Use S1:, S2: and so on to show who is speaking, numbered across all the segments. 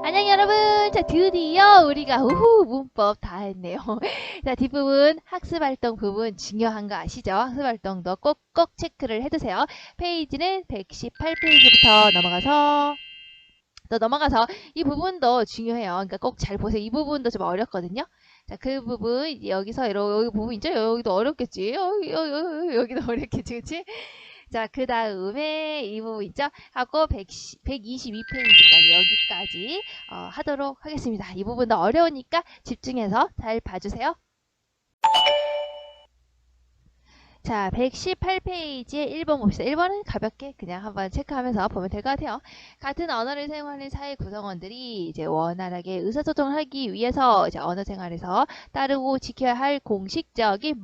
S1: 안녕 여러분. 자, 드디어 우리가 문법 다 했네요. 자, 뒷부분 학습활동 부분 중요한 거 아시죠? 학습활동도 꼭꼭 체크를 해두세요. 페이지는 118페이지부터 넘어가서 이 부분도 중요해요. 그러니까 꼭 잘 보세요. 이 부분도 좀 어렵거든요. 자, 그 부분 이제 여기서 여기 부분 있죠? 여기도 어렵겠지. 여기도 어렵겠지, 그렇지? 자, 그 다음에 이 부분 있죠? 하고 122페이지까지 여기까지 하도록 하겠습니다. 이 부분도 어려우니까 집중해서 잘 봐주세요. 자, 118페이지에 1번 봅시다. 1번은 가볍게 그냥 한번 체크하면서 보면 될 것 같아요. 같은 언어를 사용하는 사회 구성원들이 이제 원활하게 의사소통을 하기 위해서 이제 언어 생활에서 따르고 지켜야 할 공식적인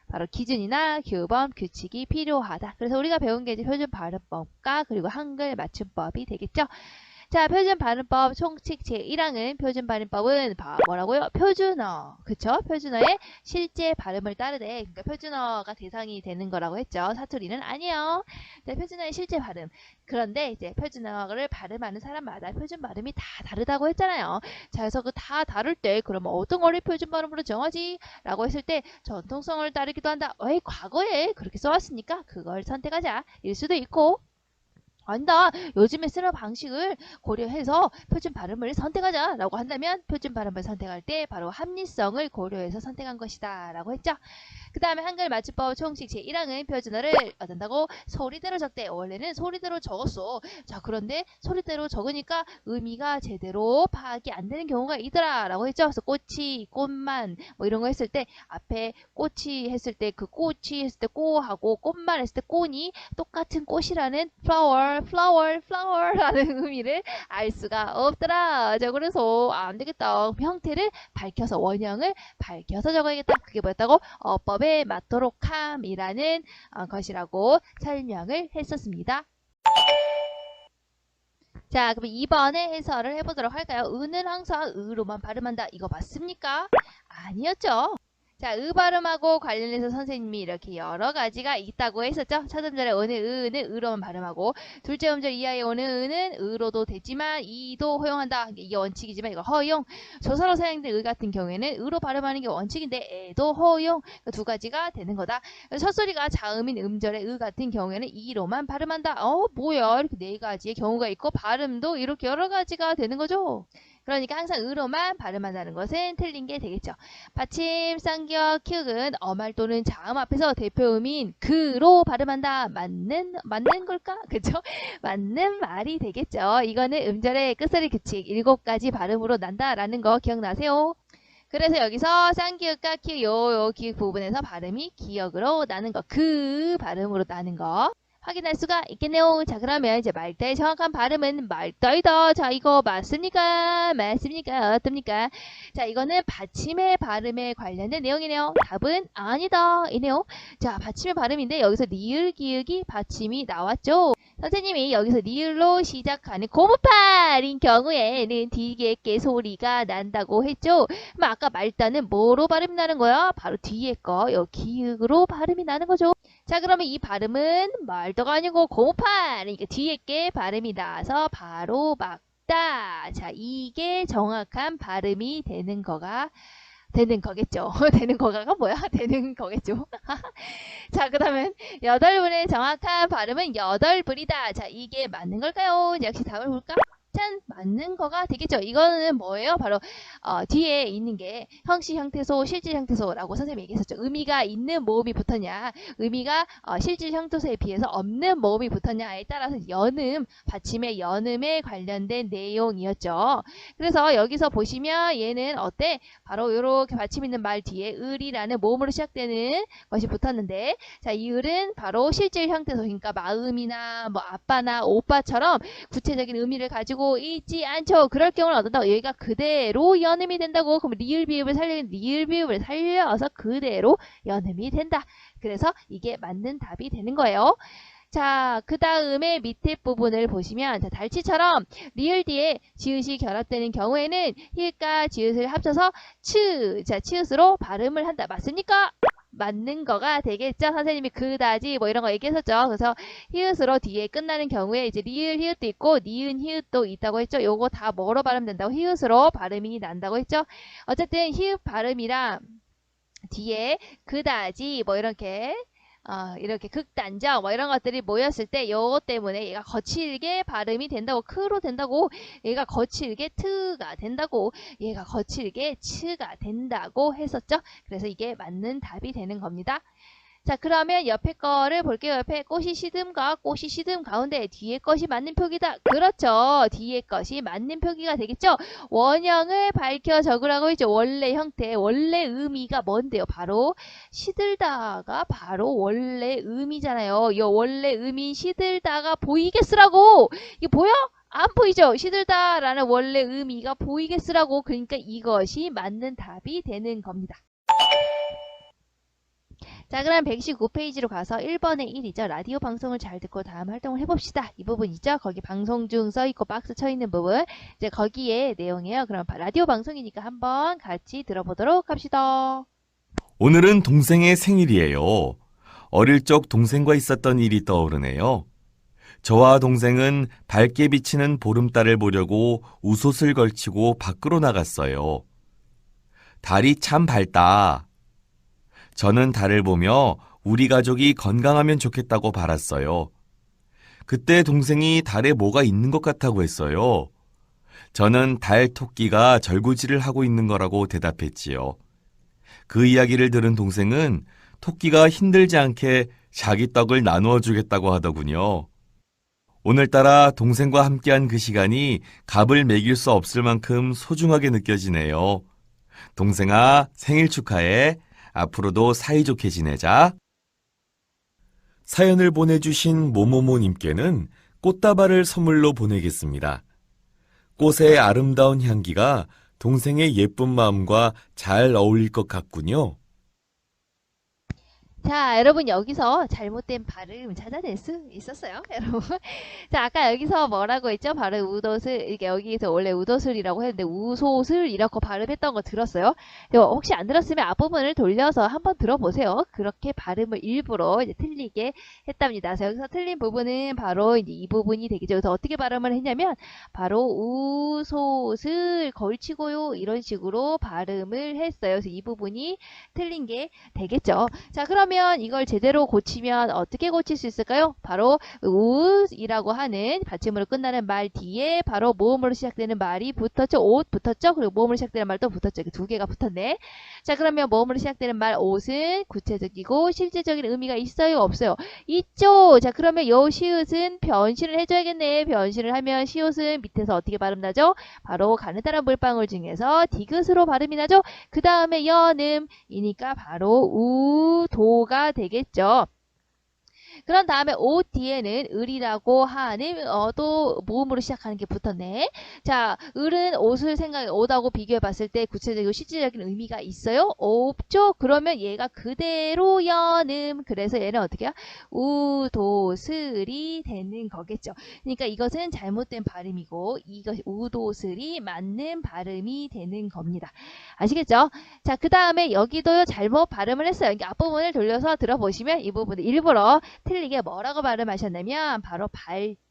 S1: 바로 기준이나 규범, 규칙이 필요하다. 그래서 우리가 배운 게 이제 표준 발음법과 그리고 한글 맞춤법이 되겠죠. 자, 표준 발음법 총칙 제1항은 표준 발음법은 뭐라고요? 표준어. 그쵸? 표준어의 실제 발음을 따르되, 그러니까 표준어가 대상이 되는 거라고 했죠. 사투리는 아니에요. 네, 표준어의 실제 발음. 그런데 이제 표준어를 발음하는 사람마다 표준 발음이 다 다르다고 했잖아요. 자, 그래서 그 다 다를 때 그러면 어떤 거를 표준 발음으로 정하지? 라고 했을 때 전통성을 따르기도 한다. 과거에 그렇게 써왔으니까 그걸 선택하자. 일 수도 있고, 아니다. 요즘에 쓰는 방식을 고려해서 표준 발음을 선택하자 라고 한다면 표준 발음을 선택할 때 바로 합리성을 고려해서 선택한 것이다 라고 했죠. 그 다음에 한글 맞춤법 총칙 제1항은 표준어를 어떤다고 소리대로 적대. 원래는 소리대로 적었어. 자, 그런데 소리대로 적으니까 의미가 제대로 파악이 안 되는 경우가 있더라 라고 했죠. 그래서 꽃이, 꽃만 뭐 이런 거 했을 때 앞에 꽃이 했을 때 그 꽃이 했을 때 꼬하고 꽃만 했을 때 꽃이 똑같은 꽃이라는 flower라는 의미를 알 수가 없더라. 자, 그래서 안 되겠다. 형태를 밝혀서 원형을 밝혀서 적어야겠다. 그게 뭐였다고? 어법에 맞도록 함이라는 것이라고 설명을 했었습니다. 자, 그럼 2번의 해설을 해보도록 할까요? 은은 항상 으로만 발음한다. 이거 맞습니까? 아니었죠. 자, 의 발음하고 관련해서 선생님이 이렇게 여러 가지가 있다고 했었죠. 첫 음절에 오는 의는 의로만 발음하고, 둘째 음절 이하에 오는 의는 의로도 되지만 이도 허용한다. 이게 원칙이지만 이거 허용. 조사로 사용된 의 같은 경우에는 의로 발음하는 게 원칙인데 애도 허용. 두 가지가 되는 거다. 첫소리가 자음인 음절의 의 같은 경우에는 이로만 발음한다. 뭐야? 이렇게 네 가지의 경우가 있고 발음도 이렇게 여러 가지가 되는 거죠. 그러니까 항상 의로만 발음한다는 것은 틀린 게 되겠죠. 받침, 쌍기역, 키읔은 어말 또는 자음 앞에서 대표음인 그로 발음한다. 맞는 걸까? 그죠? 맞는 말이 되겠죠. 이거는 음절의 끝소리 규칙 7가지 발음으로 난다라는 거 기억나세요? 그래서 여기서 쌍기역과 키읔 요 기역 부분에서 발음이 기역으로 나는 거, 그 발음으로 나는 거 확인할 수가 있겠네요. 자, 그러면 이제 말다의 정확한 발음은 말다이다. 자, 이거 맞습니까? 맞습니까? 어떻습니까? 자, 이거는 받침의 발음에 관련된 내용이네요. 답은 아니다. 이네요. 자, 받침의 발음인데 여기서 리을, 기역이 받침이 나왔죠. 선생님이 여기서 리을로 시작하는 고무팔인 경우에는 뒤에 소리가 난다고 했죠. 그럼 아까 말다는 뭐로 발음이 나는 거야? 바로 뒤에 거, 요 기역으로 발음이 나는 거죠. 자, 그러면 이 발음은 말도가 아니고 고무팔. 그러니까 뒤에 게 발음이 나서 바로 막다. 자, 이게 정확한 발음이 되는 거겠죠. 되는 거가 뭐야? 되는 거겠죠. 자, 그 다음에 8분의 정확한 발음은 8불이다. 자, 이게 맞는 걸까요? 역시 답을 볼까? 짠! 맞는 거가 되겠죠. 이거는 뭐예요? 바로 뒤에 있는 게 형식 형태소, 실질 형태소라고 선생님이 얘기했었죠. 의미가 있는 모음이 붙었냐, 의미가 실질 형태소에 비해서 없는 모음이 붙었냐에 따라서 받침의 연음에 관련된 내용이었죠. 그래서 여기서 보시면 얘는 어때? 바로 이렇게 받침 있는 말 뒤에 을이라는 모음으로 시작되는 것이 붙었는데, 자, 이 을은 바로 실질 형태소, 그러니까 마음이나 뭐 아빠나 오빠처럼 구체적인 의미를 가지고 있지 않죠. 그럴 경우는 어떤다고? 여기가 그대로 연음이 된다고. 그럼 리을 비읍을 살려서 그대로 연음이 된다. 그래서 이게 맞는 답이 되는 거예요. 자, 그 다음에 밑에 부분을 보시면, 자, 달치처럼 리을 뒤에 지읒이 결합되는 경우에는 히읗과 지읒을 합쳐서 자, 치읒으로 발음을 한다. 맞습니까? 맞는 거가 되겠죠. 선생님이 그다지 뭐 이런 거 얘기했었죠. 그래서 히읗으로 뒤에 끝나는 경우에 이제 리을 히읗도 있고 니은 히읗도 있다고 했죠. 요거 다 뭐로 발음 된다고? 히읗으로 발음이 난다고 했죠. 어쨌든 히읗 발음이랑 뒤에 그다지 뭐 이렇게 극단적 뭐 이런 것들이 모였을 때 요거 때문에 얘가 거칠게 발음이 된다고, 크로 된다고, 얘가 거칠게 트가 된다고, 얘가 거칠게 츠가 된다고 했었죠. 그래서 이게 맞는 답이 되는 겁니다. 자, 그러면 옆에 거를 볼게요. 옆에 꽃이 시듬과 꽃이 시듬 가운데 뒤에 것이 맞는 표기다. 그렇죠. 뒤에 것이 맞는 표기가 되겠죠. 원형을 밝혀 적으라고 했죠. 원래 형태, 원래 의미가 뭔데요? 바로 시들다가 바로 원래 의미잖아요. 이 원래 의미 시들다가 보이게 쓰라고. 이게 보여? 안 보이죠? 시들다라는 원래 의미가 보이게 쓰라고. 그러니까 이것이 맞는 답이 되는 겁니다. 자, 그럼 119페이지로 가서 1번의 1이죠. 라디오 방송을 잘 듣고 다음 활동을 해봅시다. 이 부분 있죠? 거기 방송 중 써있고 박스 쳐있는 부분. 이제 거기에 내용이에요. 그럼 라디오 방송이니까 한번 같이 들어보도록 합시다.
S2: 오늘은 동생의 생일이에요. 어릴 적 동생과 있었던 일이 떠오르네요. 저와 동생은 밝게 비치는 보름달을 보려고 우솥을 걸치고 밖으로 나갔어요. 달이 참 밝다. 저는 달을 보며 우리 가족이 건강하면 좋겠다고 바랐어요. 그때 동생이 달에 뭐가 있는 것 같다고 했어요. 저는 달 토끼가 절구질을 하고 있는 거라고 대답했지요. 그 이야기를 들은 동생은 토끼가 힘들지 않게 자기 떡을 나누어 주겠다고 하더군요. 오늘따라 동생과 함께한 그 시간이 값을 매길 수 없을 만큼 소중하게 느껴지네요. 동생아, 생일 축하해. 앞으로도 사이좋게 지내자. 사연을 보내주신 모모모님께는 꽃다발을 선물로 보내겠습니다. 꽃의 아름다운 향기가 동생의 예쁜 마음과 잘 어울릴 것 같군요.
S1: 자, 여러분 여기서 잘못된 발음 찾아낼 수 있었어요, 여러분. 자, 아까 여기서 뭐라고 했죠? 바로 우도슬, 이게 여기서 원래 우도슬이라고 했는데 우소슬 이렇게 발음했던 거 들었어요? 혹시 안 들었으면 앞부분을 돌려서 한번 들어보세요. 그렇게 발음을 일부러 이제 틀리게 했답니다. 그래서 여기서 틀린 부분은 바로 이제 이 부분이 되겠죠. 그래서 어떻게 발음을 했냐면 바로 우소슬 걸치고요 이런 식으로 발음을 했어요. 그래서 이 부분이 틀린 게 되겠죠. 자, 그러면 이걸 제대로 고치면 어떻게 고칠 수 있을까요? 바로 우이라고 하는 받침으로 끝나는 말 뒤에 바로 모음으로 시작되는 말이 붙었죠. 옷 붙었죠. 그리고 모음으로 시작되는 말도 붙었죠. 이렇게 두 개가 붙었네. 자, 그러면 모음으로 시작되는 말 옷은 구체적이고 실제적인 의미가 있어요? 없어요? 있죠. 자, 그러면 요 시옷은 변신을 해줘야겠네. 변신을 하면 시옷은 밑에서 어떻게 발음 나죠? 바로 가느다란 물방울 중에서 디귿으로 발음이 나죠. 그 다음에 연음이니까 바로 우도가 되겠죠. 그런 다음에 옷 뒤에는 을이라고 하는 또 모음으로 시작하는 게 붙었네. 자, 을은 옷하고 비교해 봤을 때 구체적이고 실질적인 의미가 있어요? 없죠? 그러면 얘가 그대로 연음. 그래서 얘는 어떻게 해요? 우도슬이 되는 거겠죠. 그러니까 이것은 잘못된 발음이고 이것 우도슬이 맞는 발음이 되는 겁니다. 아시겠죠? 자, 그 다음에 여기도 잘못 발음을 했어요. 그러니까 앞부분을 돌려서 들어보시면 이 부분을 일부러 틀리게 뭐라고 발음하셨냐면 바로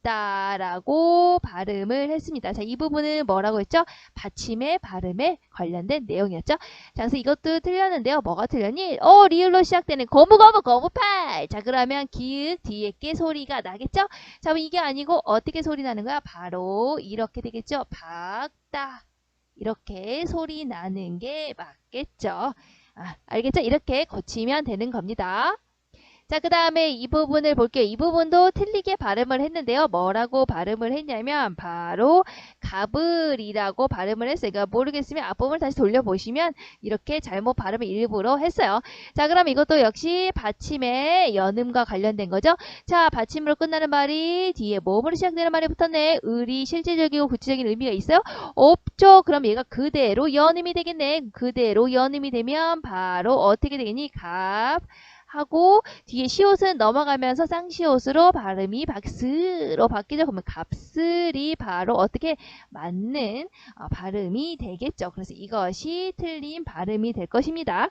S1: 밝다라고 발음을 했습니다. 자, 이 부분은 뭐라고 했죠? 받침의 발음에 관련된 내용이었죠. 자, 그래서 이것도 틀렸는데요. 뭐가 틀렸니? 리을로 시작되는 거무거무거무팔. 자, 그러면 기읍 뒤에 게 소리가 나겠죠? 자, 그럼 이게 아니고 어떻게 소리 나는 거야? 바로 이렇게 되겠죠? 밝다. 이렇게 소리 나는 게 맞겠죠? 알겠죠? 이렇게 고치면 되는 겁니다. 자, 그 다음에 이 부분을 볼게요. 이 부분도 틀리게 발음을 했는데요. 뭐라고 발음을 했냐면 바로 가블이라고 발음을 했어요. 그러니까 모르겠으면 앞부분을 다시 돌려보시면 이렇게 잘못 발음을 일부러 했어요. 자, 그럼 이것도 역시 받침의 연음과 관련된 거죠. 자, 받침으로 끝나는 말이 뒤에 모음으로 시작되는 말이 붙었네. 을이 실질적이고 구체적인 의미가 있어요? 없죠. 그럼 얘가 그대로 연음이 되겠네. 그대로 연음이 되면 바로 어떻게 되겠니? 하고 뒤에 시옷은 넘어가면서 쌍시옷으로 발음이 박스로 바뀌죠. 그러면 갑슬이 바로 어떻게 맞는 발음이 되겠죠. 그래서 이것이 틀린 발음이 될 것입니다.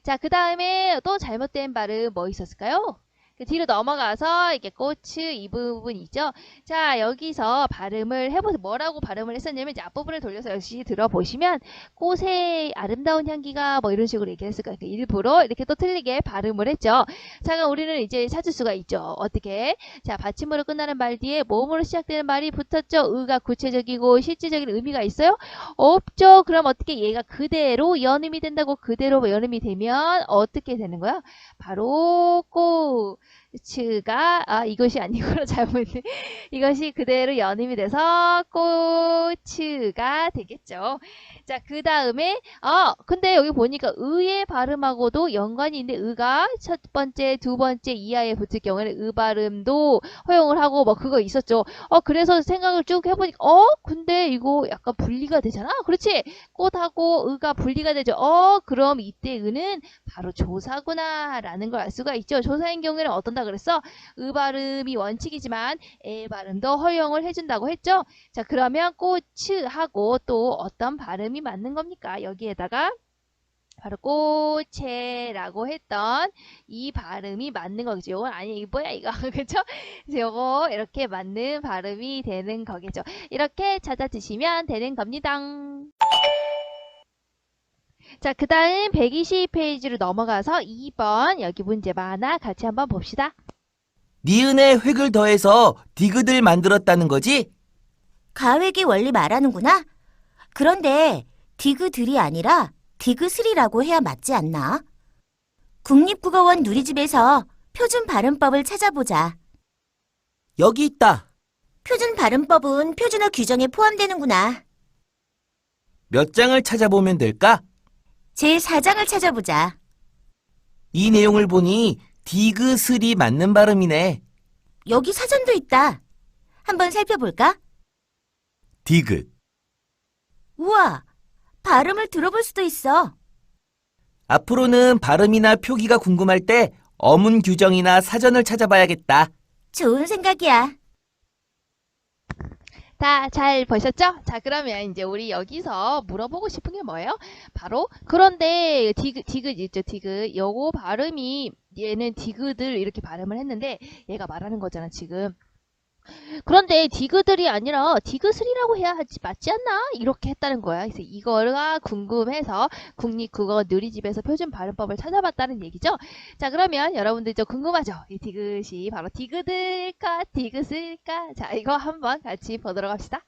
S1: 자, 그 다음에 또 잘못된 발음 뭐 있었을까요? 그 뒤로 넘어가서 이게 꽃츠 이 부분 있죠. 자, 여기서 발음을 해보세요. 뭐라고 발음을 했었냐면 이제 앞부분을 돌려서 역시 들어보시면 꽃의 아름다운 향기가 뭐 이런 식으로 얘기를 했을 거예요. 일부러 이렇게 또 틀리게 발음을 했죠. 자, 그럼 우리는 이제 찾을 수가 있죠. 어떻게? 자, 받침으로 끝나는 말 뒤에 몸으로 시작되는 말이 붙었죠. 의가 구체적이고 실질적인 의미가 있어요? 없죠. 그럼 어떻게 얘가 그대로 연음이 된다고 그대로 연음이 되면 어떻게 되는 거야? 바로 꽃츠가 이것이 아니고 잘못했네. 이것이 그대로 연임이 돼서 꽃츠가 되겠죠. 자, 그 다음에 근데 여기 보니까 의의 발음하고도 연관이 있는데 의가 첫 번째, 두 번째 이하에 붙을 경우에는 의 발음도 허용을 하고 뭐 그거 있었죠. 그래서 생각을 쭉 해보니까 근데 이거 약간 분리가 되잖아. 그렇지? 꽃하고 의가 분리가 되죠. 그럼 이때 의는 바로 조사구나 라는 걸 알 수가 있죠. 조사인 경우에는 어떤다 그랬어? 의 발음이 원칙이지만 에 발음도 허용을 해준다고 했죠. 자, 그러면 꽃하고 또 어떤 발음이 맞는 겁니까? 여기에다가 바로 꽃채라고 했던 이 발음이 맞는 거겠죠. 이건 아니 이거 뭐야 이거 그렇죠? 그래서 요거 이렇게 맞는 발음이 되는 거겠죠. 이렇게 찾아주시면 되는 겁니다. 자, 그 다음 120페이지로 넘어가서 2번 여기 문제 많아 같이 한번 봅시다.
S3: 니은에 획을 더해서 디귿을 만들었다는 거지?
S4: 가획의 원리 말하는구나. 그런데 디귿을이 아니라 디귿을이라고 해야 맞지 않나? 국립국어원 누리집에서 표준 발음법을 찾아보자.
S3: 여기 있다.
S4: 표준 발음법은 표준어 규정에 포함되는구나.
S3: 몇 장을 찾아보면 될까?
S4: 제4장을 찾아보자.
S3: 이 내용을 보니 디귿을이 맞는 발음이네.
S4: 여기 사전도 있다. 한번 살펴볼까?
S2: 디귿,
S4: 우와, 발음을 들어볼 수도 있어.
S3: 앞으로는 발음이나 표기가 궁금할 때 어문 규정이나 사전을 찾아봐야겠다.
S4: 좋은 생각이야.
S1: 다 잘 보셨죠? 자, 그러면 이제 우리 여기서 물어보고 싶은 게 뭐예요? 바로 그런데 디귿 있죠, 디귿. 요거 발음이 얘는 디귿을 이렇게 발음을 했는데 얘가 말하는 거잖아, 지금. 그런데 디귿을이 아니라 디귿을이라고 해야 맞지 않나? 이렇게 했다는 거야. 그래서 이거가 궁금해서 국립국어 누리집에서 표준 발음법을 찾아봤다는 얘기죠. 자, 그러면 여러분들 좀 궁금하죠? 이 디귿이 바로 디귿을까 디귿을까? 자, 이거 한번 같이 보도록 합시다.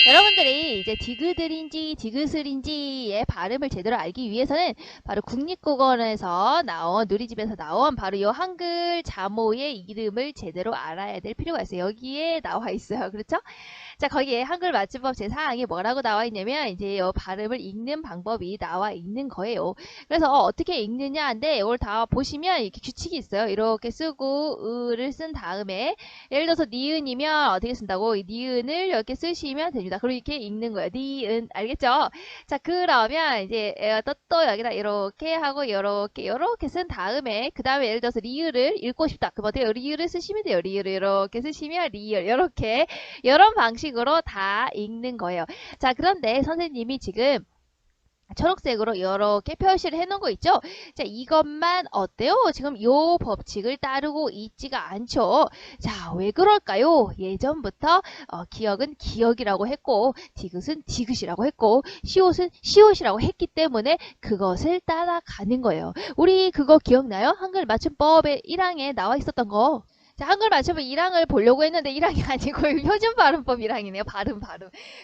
S1: 여러분들이 이제 디귿을인지 디귿을인지의 발음을 제대로 알기 위해서는 바로 국립국어원에서 나온 누리집에서 나온 바로 이 한글 자모의 이름을 제대로 알아야 될 필요가 있어요. 여기에 나와 있어요. 그렇죠? 자, 거기에 한글 맞춤법 제4항에 뭐라고 나와 있냐면 이제 이 발음을 읽는 방법이 나와 있는 거예요. 그래서 어떻게 읽느냐인데 이걸 다 보시면 이렇게 규칙이 있어요. 이렇게 쓰고 을을 쓴 다음에 예를 들어서 니은이면 어떻게 쓴다고? 이 니은을 이렇게 쓰시면 됩니다. 그리고 이렇게 읽는 거예요. 니은 알겠죠? 자, 그러면 이제 또 여기다 이렇게 하고 이렇게 쓴 다음에 그 다음에 예를 들어서 리을을 읽고 싶다. 그럼 어떻게 리을을 쓰시면 돼요. 리을을 이렇게 쓰시면 리을 이렇게 이런 방식으로 다 읽는 거예요. 자, 그런데 선생님이 지금 초록색으로 이렇게 표시를 해놓은 거 있죠? 자, 이것만 어때요? 지금 요 법칙을 따르고 있지가 않죠? 자, 왜 그럴까요? 예전부터 기억은 기억이라고 했고 디귿은 디귿이라고 했고 시옷은 시옷이라고 했기 때문에 그것을 따라가는 거예요. 우리 그거 기억나요? 한글 맞춤법의 1항에 나와 있었던 거. 자, 한글 맞춤법 1항을 보려고 했는데 1항이 아니고 표준 발음법 1항이네요. 발음.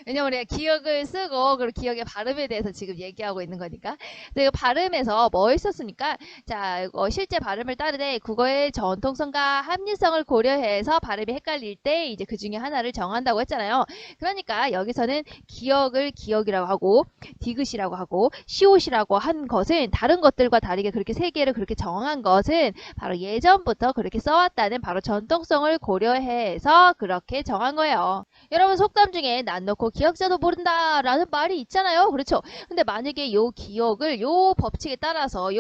S1: 왜냐면 우리가 기억을 쓰고 그리고 기억의 발음에 대해서 지금 얘기하고 있는 거니까. 그리고 발음에서 뭐 있었습니까? 자, 실제 발음을 따르되 국어의 전통성과 합리성을 고려해서 발음이 헷갈릴 때 이제 그 중에 하나를 정한다고 했잖아요. 그러니까 여기서는 기억을 기억이라고 하고 디귿이라고 하고 시옷이라고 한 것은 다른 것들과 다르게 그렇게 세 개를 그렇게 정한 것은 바로 예전부터 그렇게 써왔다는 바로 전통성을 고려해서 그렇게 정한 거예요. 여러분 속담 중에 난 놓고 기억자도 모른다 라는 말이 있잖아요. 그렇죠? 근데 만약에 요 기억을 요 법칙에 따라서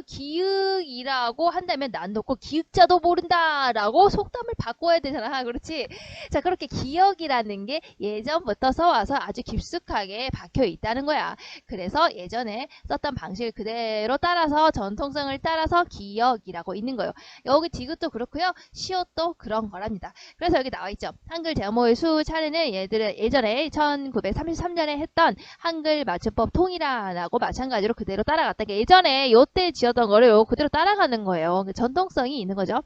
S1: 기억이라고 한다면 난 놓고 기억자도 모른다 라고 속담을 바꿔야 되잖아. 그렇지? 자, 그렇게 기억이라는 게 예전부터 써와서 아주 깊숙하게 박혀 있다는 거야. 그래서 예전에 썼던 방식을 그대로 따라서 전통성을 따라서 기억이라고 있는 거예요. 여기 디귿도 그렇고요. 시옷도 그런 거랍니다. 그래서 여기 나와 있죠. 한글 제목의 수 차례는 얘들은 예전에 1933년에 했던 한글 맞춤법 통일안하고 마찬가지로 그대로 따라갔다. 예전에 요때 지었던 거를 요 그대로 따라가는 거예요. 전통성이 있는 거죠.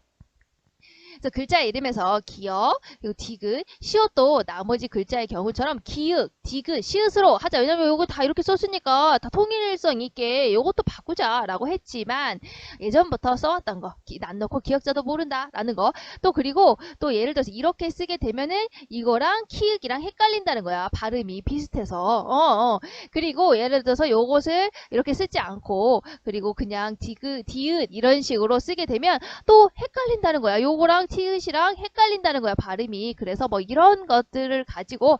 S1: 그래서 글자 이름에서 기역, 그리고 디귿, 시옷도 나머지 글자의 경우처럼 기역, 디귿, 시옷으로 하자. 왜냐면 요거 다 이렇게 썼으니까 다 통일성 있게 요것도 바꾸자라고 했지만 예전부터 써왔던 거, 난 넣고 기역자도 모른다라는 거. 또 그리고 또 예를 들어서 이렇게 쓰게 되면은 이거랑 키읔이랑 헷갈린다는 거야. 발음이 비슷해서. 그리고 예를 들어서 요것을 이렇게 쓰지 않고 그리고 그냥 디귿 이런 식으로 쓰게 되면 또 헷갈린다는 거야. 요거랑 티읕이랑 헷갈린다는 거야, 발음이. 그래서 뭐 이런 것들을 가지고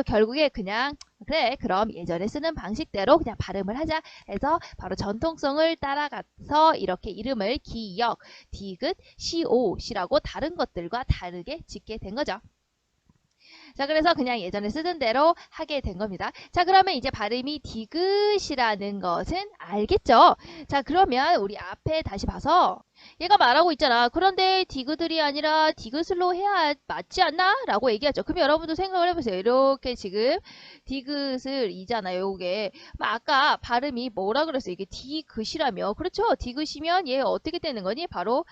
S1: 결국에 그냥 그래 그럼 예전에 쓰는 방식대로 그냥 발음을 하자 해서 바로 전통성을 따라가서 이렇게 이름을 기역, 디귿, 시옷이라고 다른 것들과 다르게 짓게 된 거죠. 자, 그래서 그냥 예전에 쓰던 대로 하게 된 겁니다. 자, 그러면 이제 발음이 디귿이라는 것은 알겠죠? 자, 그러면 우리 앞에 다시 봐서 얘가 말하고 있잖아. 그런데 디귿이 아니라 디귿으로 해야 맞지 않나? 라고 얘기하죠. 그럼 여러분도 생각을 해보세요. 이렇게 지금 디귿을 이잖아요. 요게 아까 발음이 뭐라 그랬어요? 이게 디귿이라며. 그렇죠? 디귿이면 얘 어떻게 되는 거니? 바로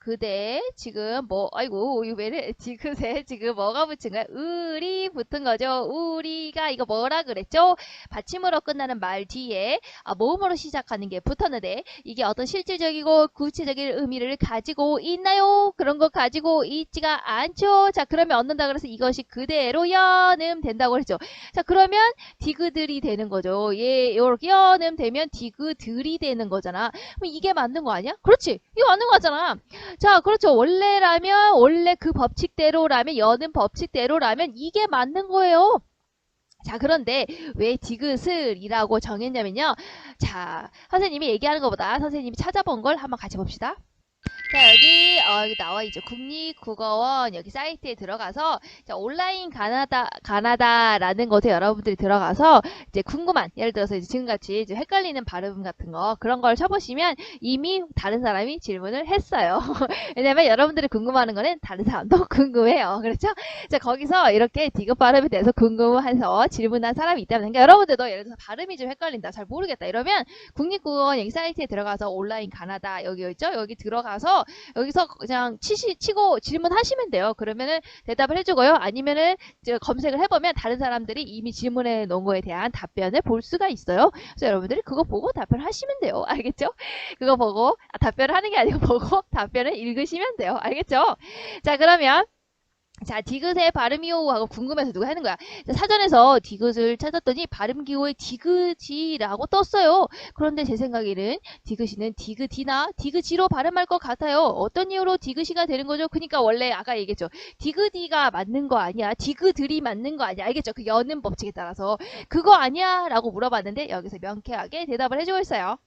S1: 그대 지금 뭐 아이고 이거 왜래 디귿에 지금 뭐가 붙은 거야? 을이 붙은 거죠. 우리가 이거 뭐라 그랬죠? 받침으로 끝나는 말 뒤에 모음으로 시작하는 게 붙었는데 이게 어떤 실질적이고 구체적인 의미를 가지고 있나요? 그런 거 가지고 있지가 않죠. 자, 그러면 얻는다 그래서 이것이 그대로 연음 된다고 그랬죠. 자, 그러면 디귿들이 되는 거죠. 예, 요렇게 연음 되면 디귿들이 되는 거잖아. 그럼 이게 맞는 거 아니야? 그렇지. 이거 맞는 거잖아. 자, 그렇죠. 원래 그 법칙대로라면, 여는 법칙대로라면 이게 맞는 거예요. 자, 그런데 왜 디귿을이라고 정했냐면요. 자, 선생님이 얘기하는 것보다 선생님이 찾아본 걸 한번 같이 봅시다. 자, 여기 나와 있죠. 국립국어원 여기 사이트에 들어가서 자, 온라인 가나다라는 곳에 여러분들이 들어가서 이제 궁금한 예를 들어서 이제 지금같이 이제 헷갈리는 발음 같은 거 그런 걸 쳐보시면 이미 다른 사람이 질문을 했어요. 왜냐면 여러분들이 궁금하는 거는 다른 사람도 궁금해요. 그렇죠? 자, 거기서 이렇게 디귿 발음에 대해서 궁금해서 질문한 사람이 있다면 그러니까 여러분들도 예를 들어서 발음이 좀 헷갈린다. 잘 모르겠다. 이러면 국립국어원 여기 사이트에 들어가서 온라인 가나다 여기 있죠? 여기 들어가서 여기서 그냥 치고 질문하시면 돼요. 그러면은 대답을 해주고요. 아니면은 검색을 해보면 다른 사람들이 이미 질문해 놓은 거에 대한 답변을 볼 수가 있어요. 그래서 여러분들이 그거 보고 답변하시면 돼요. 알겠죠? 그거 보고 답변을 하는 게 아니고 보고 답변을 읽으시면 돼요. 알겠죠? 자, 그러면 자, 디귿의 발음이요 하고 궁금해서 누가 하는 거야. 자, 사전에서 디귿을 찾았더니 발음기호에 디귿이라고 떴어요. 그런데 제 생각에는 디귿이는 디귿이나 디귿이로 발음할 것 같아요. 어떤 이유로 디귿이가 되는 거죠? 그러니까 원래 아까 얘기했죠. 디귿이가 맞는 거 아니야. 디귿을이 맞는 거 아니야. 알겠죠? 그 여는 법칙에 따라서 그거 아니야 라고 물어봤는데 여기서 명쾌하게 대답을 해주고 있어요.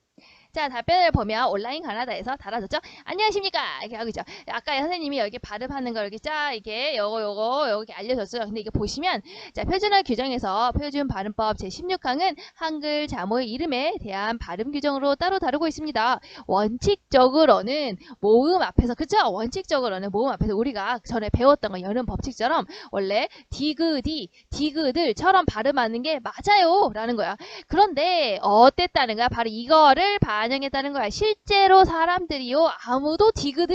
S1: 자, 답변을 보면 온라인 가나다에서 달아줬죠. 안녕하십니까 이렇게 하고 있죠. 아까 선생님이 여기 발음하는 걸 이렇게 이게 요거 여기 알려줬어요. 근데 이게 보시면 자, 표준화 규정에서 표준 발음법 제16항은 한글 자모의 이름에 대한 발음 규정으로 따로 다루고 있습니다. 원칙적으로는 모음 앞에서 그쵸? 원칙적으로는 모음 앞에서 우리가 전에 배웠던 거 여는 법칙처럼 원래 디귿들처럼 발음하는 게 맞아요 라는 거야. 그런데 어땠다는 거야? 바로 이거를 반영했다는 거야. 실제로 사람들이요 아무도 디귿이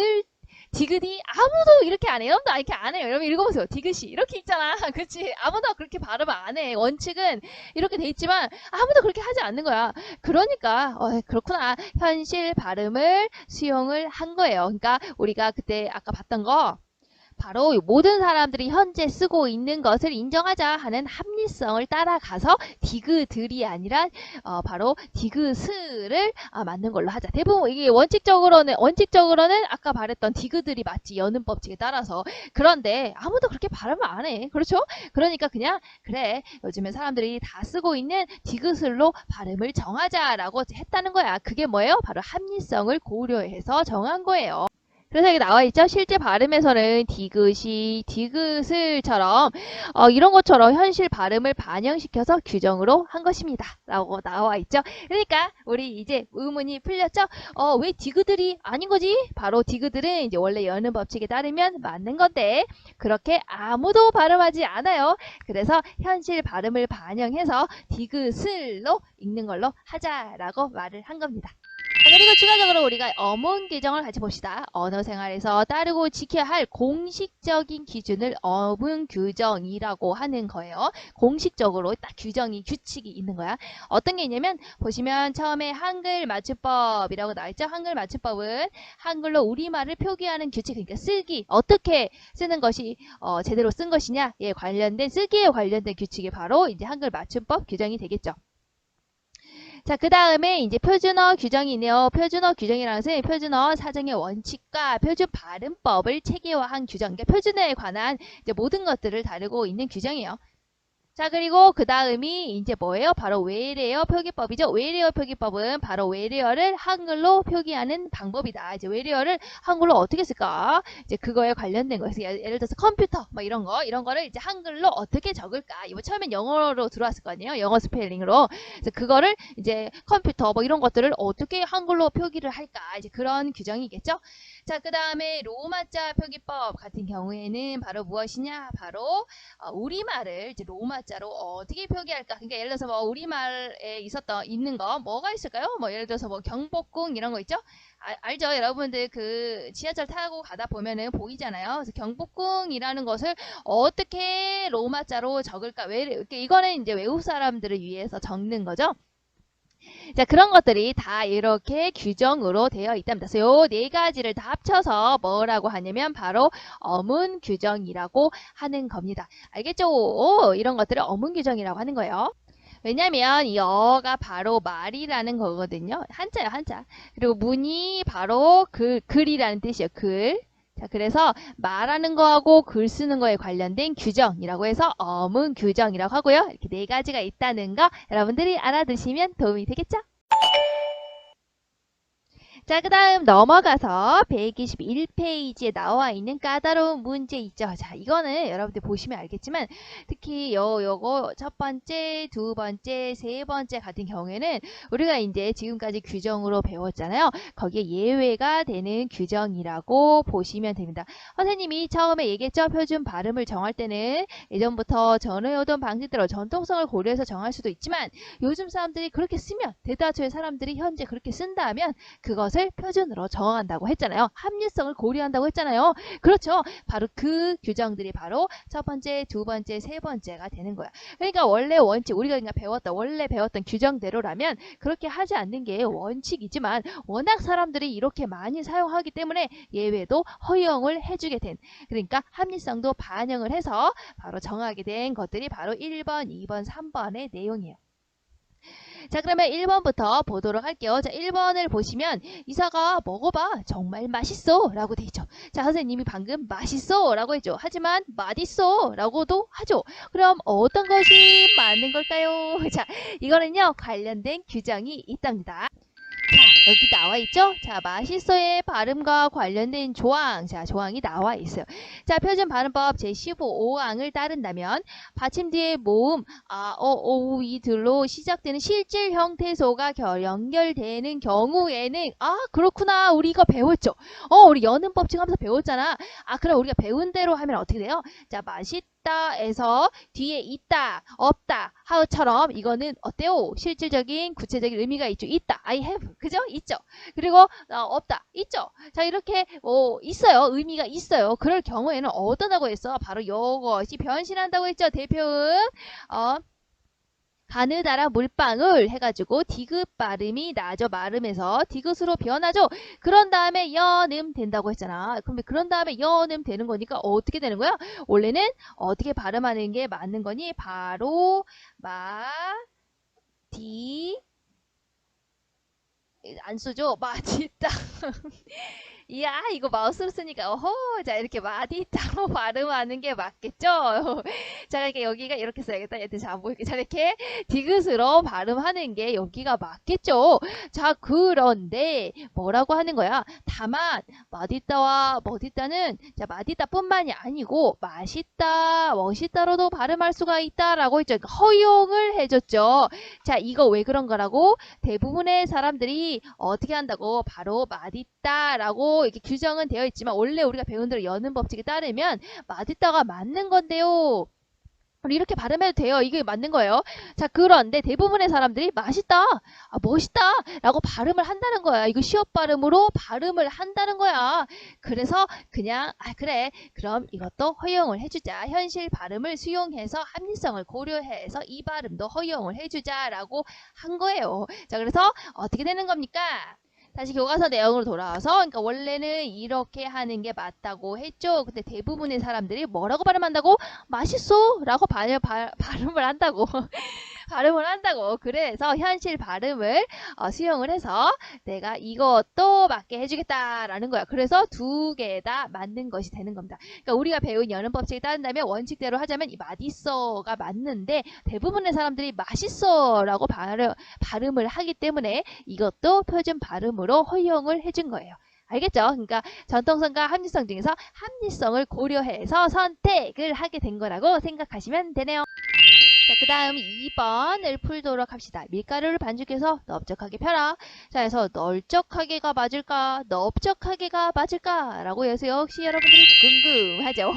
S1: 아무도 이렇게 안 해요. 이렇게 안 해요. 여러분 읽어보세요. 디귿이 이렇게 있잖아. 그치? 아무도 그렇게 발음 안 해. 원칙은 이렇게 돼 있지만 아무도 그렇게 하지 않는 거야. 그러니까 그렇구나. 현실 발음을 수용을 한 거예요. 그러니까 우리가 그때 아까 봤던 거 바로 모든 사람들이 현재 쓰고 있는 것을 인정하자 하는 합리성을 따라가서 디귿들이 아니라 바로 디귿을 맞는 걸로 하자. 대부분 이게 원칙적으로는 아까 말했던 디귿들이 맞지, 여는 법칙에 따라서. 그런데 아무도 그렇게 발음을 안 해. 그렇죠? 그러니까 그냥 그래, 요즘에 사람들이 다 쓰고 있는 디귿을로 발음을 정하자라고 했다는 거야. 그게 뭐예요? 바로 합리성을 고려해서 정한 거예요. 그래서 여기 나와 있죠. 실제 발음에서는 디귿이 디귿을처럼 이런 것처럼 현실 발음을 반영시켜서 규정으로 한 것입니다. 라고 나와 있죠. 그러니까 우리 이제 의문이 풀렸죠. 왜 디귿들이 아닌 거지? 바로 디귿들은 이제 원래 여는 법칙에 따르면 맞는 건데 그렇게 아무도 발음하지 않아요. 그래서 현실 발음을 반영해서 디귿을로 읽는 걸로 하자라고 말을 한 겁니다. 그리고 추가적으로 우리가 어문 규정을 같이 봅시다. 언어 생활에서 따르고 지켜야 할 공식적인 기준을 어문 규정이라고 하는 거예요. 공식적으로 딱 규칙이 있는 거야. 어떤 게 있냐면 보시면 처음에 한글 맞춤법이라고 나와있죠. 한글 맞춤법은 한글로 우리말을 표기하는 규칙, 그러니까 쓰기, 어떻게 쓰는 것이 제대로 쓴 것이냐에 관련된, 쓰기에 관련된 규칙이 바로 이제 한글 맞춤법 규정이 되겠죠. 자, 그 다음에 이제 표준어 규정이 있네요. 표준어 규정이라는 것은 표준어 사정의 원칙과 표준 발음법을 체계화한 규정, 그러니까 표준어에 관한 이제 모든 것들을 다루고 있는 규정이에요. 자, 그리고 그 다음이 이제 뭐예요? 바로 외래어 표기법이죠. 외래어 표기법은 바로 외래어를 한글로 표기하는 방법이다. 이제 외래어를 한글로 어떻게 쓸까? 이제 그거에 관련된 거예요. 예를 들어서 컴퓨터, 뭐 이런 거를 이제 한글로 어떻게 적을까? 이거 처음엔 영어로 들어왔을 거 아니에요? 영어 스펠링으로. 그래서 그거를 이제 컴퓨터, 뭐 이런 것들을 어떻게 한글로 표기를 할까? 이제 그런 규정이겠죠. 자, 그 다음에 로마자 표기법 같은 경우에는 바로 무엇이냐? 바로 우리말을 이제 로마자로 어떻게 표기할까? 그러니까 예를 들어서 뭐 우리말에 있는 거 뭐가 있을까요? 뭐 예를 들어서 뭐 경복궁 이런 거 있죠? 알죠? 여러분들 그 지하철 타고 가다 보면은 보이잖아요. 그래서 경복궁이라는 것을 어떻게 로마자로 적을까? 이거는 이제 외국 사람들을 위해서 적는 거죠. 자, 그런 것들이 다 이렇게 규정으로 되어 있답니다. 그래서 요 네 가지를 다 합쳐서 뭐라고 하냐면 바로 어문 규정이라고 하는 겁니다. 알겠죠? 이런 것들을 어문 규정이라고 하는 거예요. 왜냐면 이 어가 바로 말이라는 거거든요. 한자요, 한자. 그리고 문이 바로 글이라는 뜻이에요. 글. 자, 그래서 말하는 거하고 글 쓰는 거에 관련된 규정이라고 해서 어문 규정이라고 하고요. 이렇게 네 가지가 있다는 거 여러분들이 알아두시면 도움이 되겠죠? 자, 그 다음 넘어가서 121페이지에 나와 있는 까다로운 문제 있죠. 자, 이거는 여러분들 보시면 알겠지만 특히 요거 첫 번째, 두 번째, 세 번째 같은 경우에는 우리가 이제 지금까지 규정으로 배웠잖아요. 거기에 예외가 되는 규정이라고 보시면 됩니다. 선생님이 처음에 얘기했죠. 표준 발음을 정할 때는 예전부터 전해오던 방식대로 전통성을 고려해서 정할 수도 있지만 요즘 사람들이 그렇게 쓰면, 대다수의 사람들이 현재 그렇게 쓴다면 그것을 표준으로 정한다고 했잖아요. 합리성을 고려한다고 했잖아요. 그렇죠. 바로 그 규정들이 바로 첫 번째, 두 번째, 세 번째가 되는 거야. 그러니까 원래 원칙, 우리가 원래 배웠던 규정대로라면 그렇게 하지 않는 게 원칙이지만 워낙 사람들이 이렇게 많이 사용하기 때문에 예외도 허용을 해주게 된, 그러니까 합리성도 반영을 해서 바로 정하게 된 것들이 바로 1번, 2번, 3번의 내용이에요. 자, 그러면 1번부터 보도록 할게요. 자, 1번을 보시면 이사가 먹어봐 정말 맛있어 라고 돼 있죠. 자, 선생님이 방금 맛있어 라고 했죠. 하지만 맛있어 라고도 하죠. 그럼 어떤 것이 맞는 걸까요? 자, 이거는요 관련된 규정이 있답니다. 자, 여기 나와 있죠? 자, 맛있어의 발음과 관련된 조항. 자, 조항이 나와 있어요. 자, 표준 발음법 제15호항을 따른다면 받침 뒤에 모음, 오, 이들로 시작되는 실질 형태소가 연결되는 경우에는, 그렇구나. 우리 이거 배웠죠? 우리 여는 법칙 하면서 배웠잖아. 그럼 우리가 배운 대로 하면 어떻게 돼요? 자, 맛있다에서 뒤에 있다, 없다, 하우처럼 이거는 어때요? 실질적인 구체적인 의미가 있죠. 있다, I have. 그죠? 있죠. 그리고 없다, 있죠. 자, 이렇게 있어요. 의미가 있어요. 그럴 경우에는 어떠다고 했어? 바로 이것이 변신한다고 했죠. 대표음 가느다란 물방울 해가지고 디귿 발음이 나죠. 발음에서 디귿으로 변하죠. 그런 다음에 연음 된다고 했잖아. 그럼 그런 다음에 연음 되는 거니까 어떻게 되는 거야? 원래는 어떻게 발음하는 게 맞는 거니? 바로 안 쓰죠? 마디따. 이야, 이거 마우스로 쓰니까, 어허, 자, 이렇게 마디따로 발음하는 게 맞겠죠? 자, 이렇게 여기가 이렇게 써야겠다. 얘들 잘 안 보이게. 자, 이렇게 디귿으로 발음하는 게 여기가 맞겠죠? 자, 그런데 뭐라고 하는 거야? 다만, 마디따와 머디따는, 자, 마디따뿐만이 아니고, 맛있다, 멋있다로도 발음할 수가 있다라고 했죠. 그러니까 허용을 해줬죠. 자, 이거 왜 그런 거라고? 대부분의 사람들이 어떻게 한다고? 바로 마디따라고 이렇게 규정은 되어 있지만 원래 우리가 배운 대로 여는 법칙에 따르면 마디따가 맞는 건데요. 우리 이렇게 발음해도 돼요. 이게 맞는 거예요. 자, 그런데 대부분의 사람들이 맛있다, 멋있다 라고 발음을 한다는 거야. 이거 시옷 발음으로 발음을 한다는 거야. 그래서 그냥 그래, 그럼 이것도 허용을 해주자. 현실 발음을 수용해서 합리성을 고려해서 이 발음도 허용을 해주자 라고 한 거예요. 자, 그래서 어떻게 되는 겁니까? 다시 교과서 내용으로 돌아와서, 그러니까 원래는 이렇게 하는 게 맞다고 했죠. 근데 대부분의 사람들이 뭐라고 발음한다고? 맛있어 라고 발음을 한다고. 발음을 한다고. 그래서 현실 발음을 수용을 해서 내가 이것도 맞게 해주겠다라는 거야. 그래서 두 개 다 맞는 것이 되는 겁니다. 그러니까 우리가 배운 여는 법칙에 따른다면 원칙대로 하자면 이 맛있어가 맞는데 대부분의 사람들이 맛있어 라고 발음을 하기 때문에 이것도 표준 발음으로 허용을 해준 거예요. 알겠죠? 그러니까 전통성과 합리성 중에서 합리성을 고려해서 선택을 하게 된 거라고 생각하시면 되네요. 자, 그 다음 2번을 풀도록 합시다. 밀가루를 반죽해서 넓적하게 펴라. 자, 그래서 널쩍하게가 맞을까? 넓적하게가 맞을까? 라고 해서 역시 여러분들이 궁금하죠?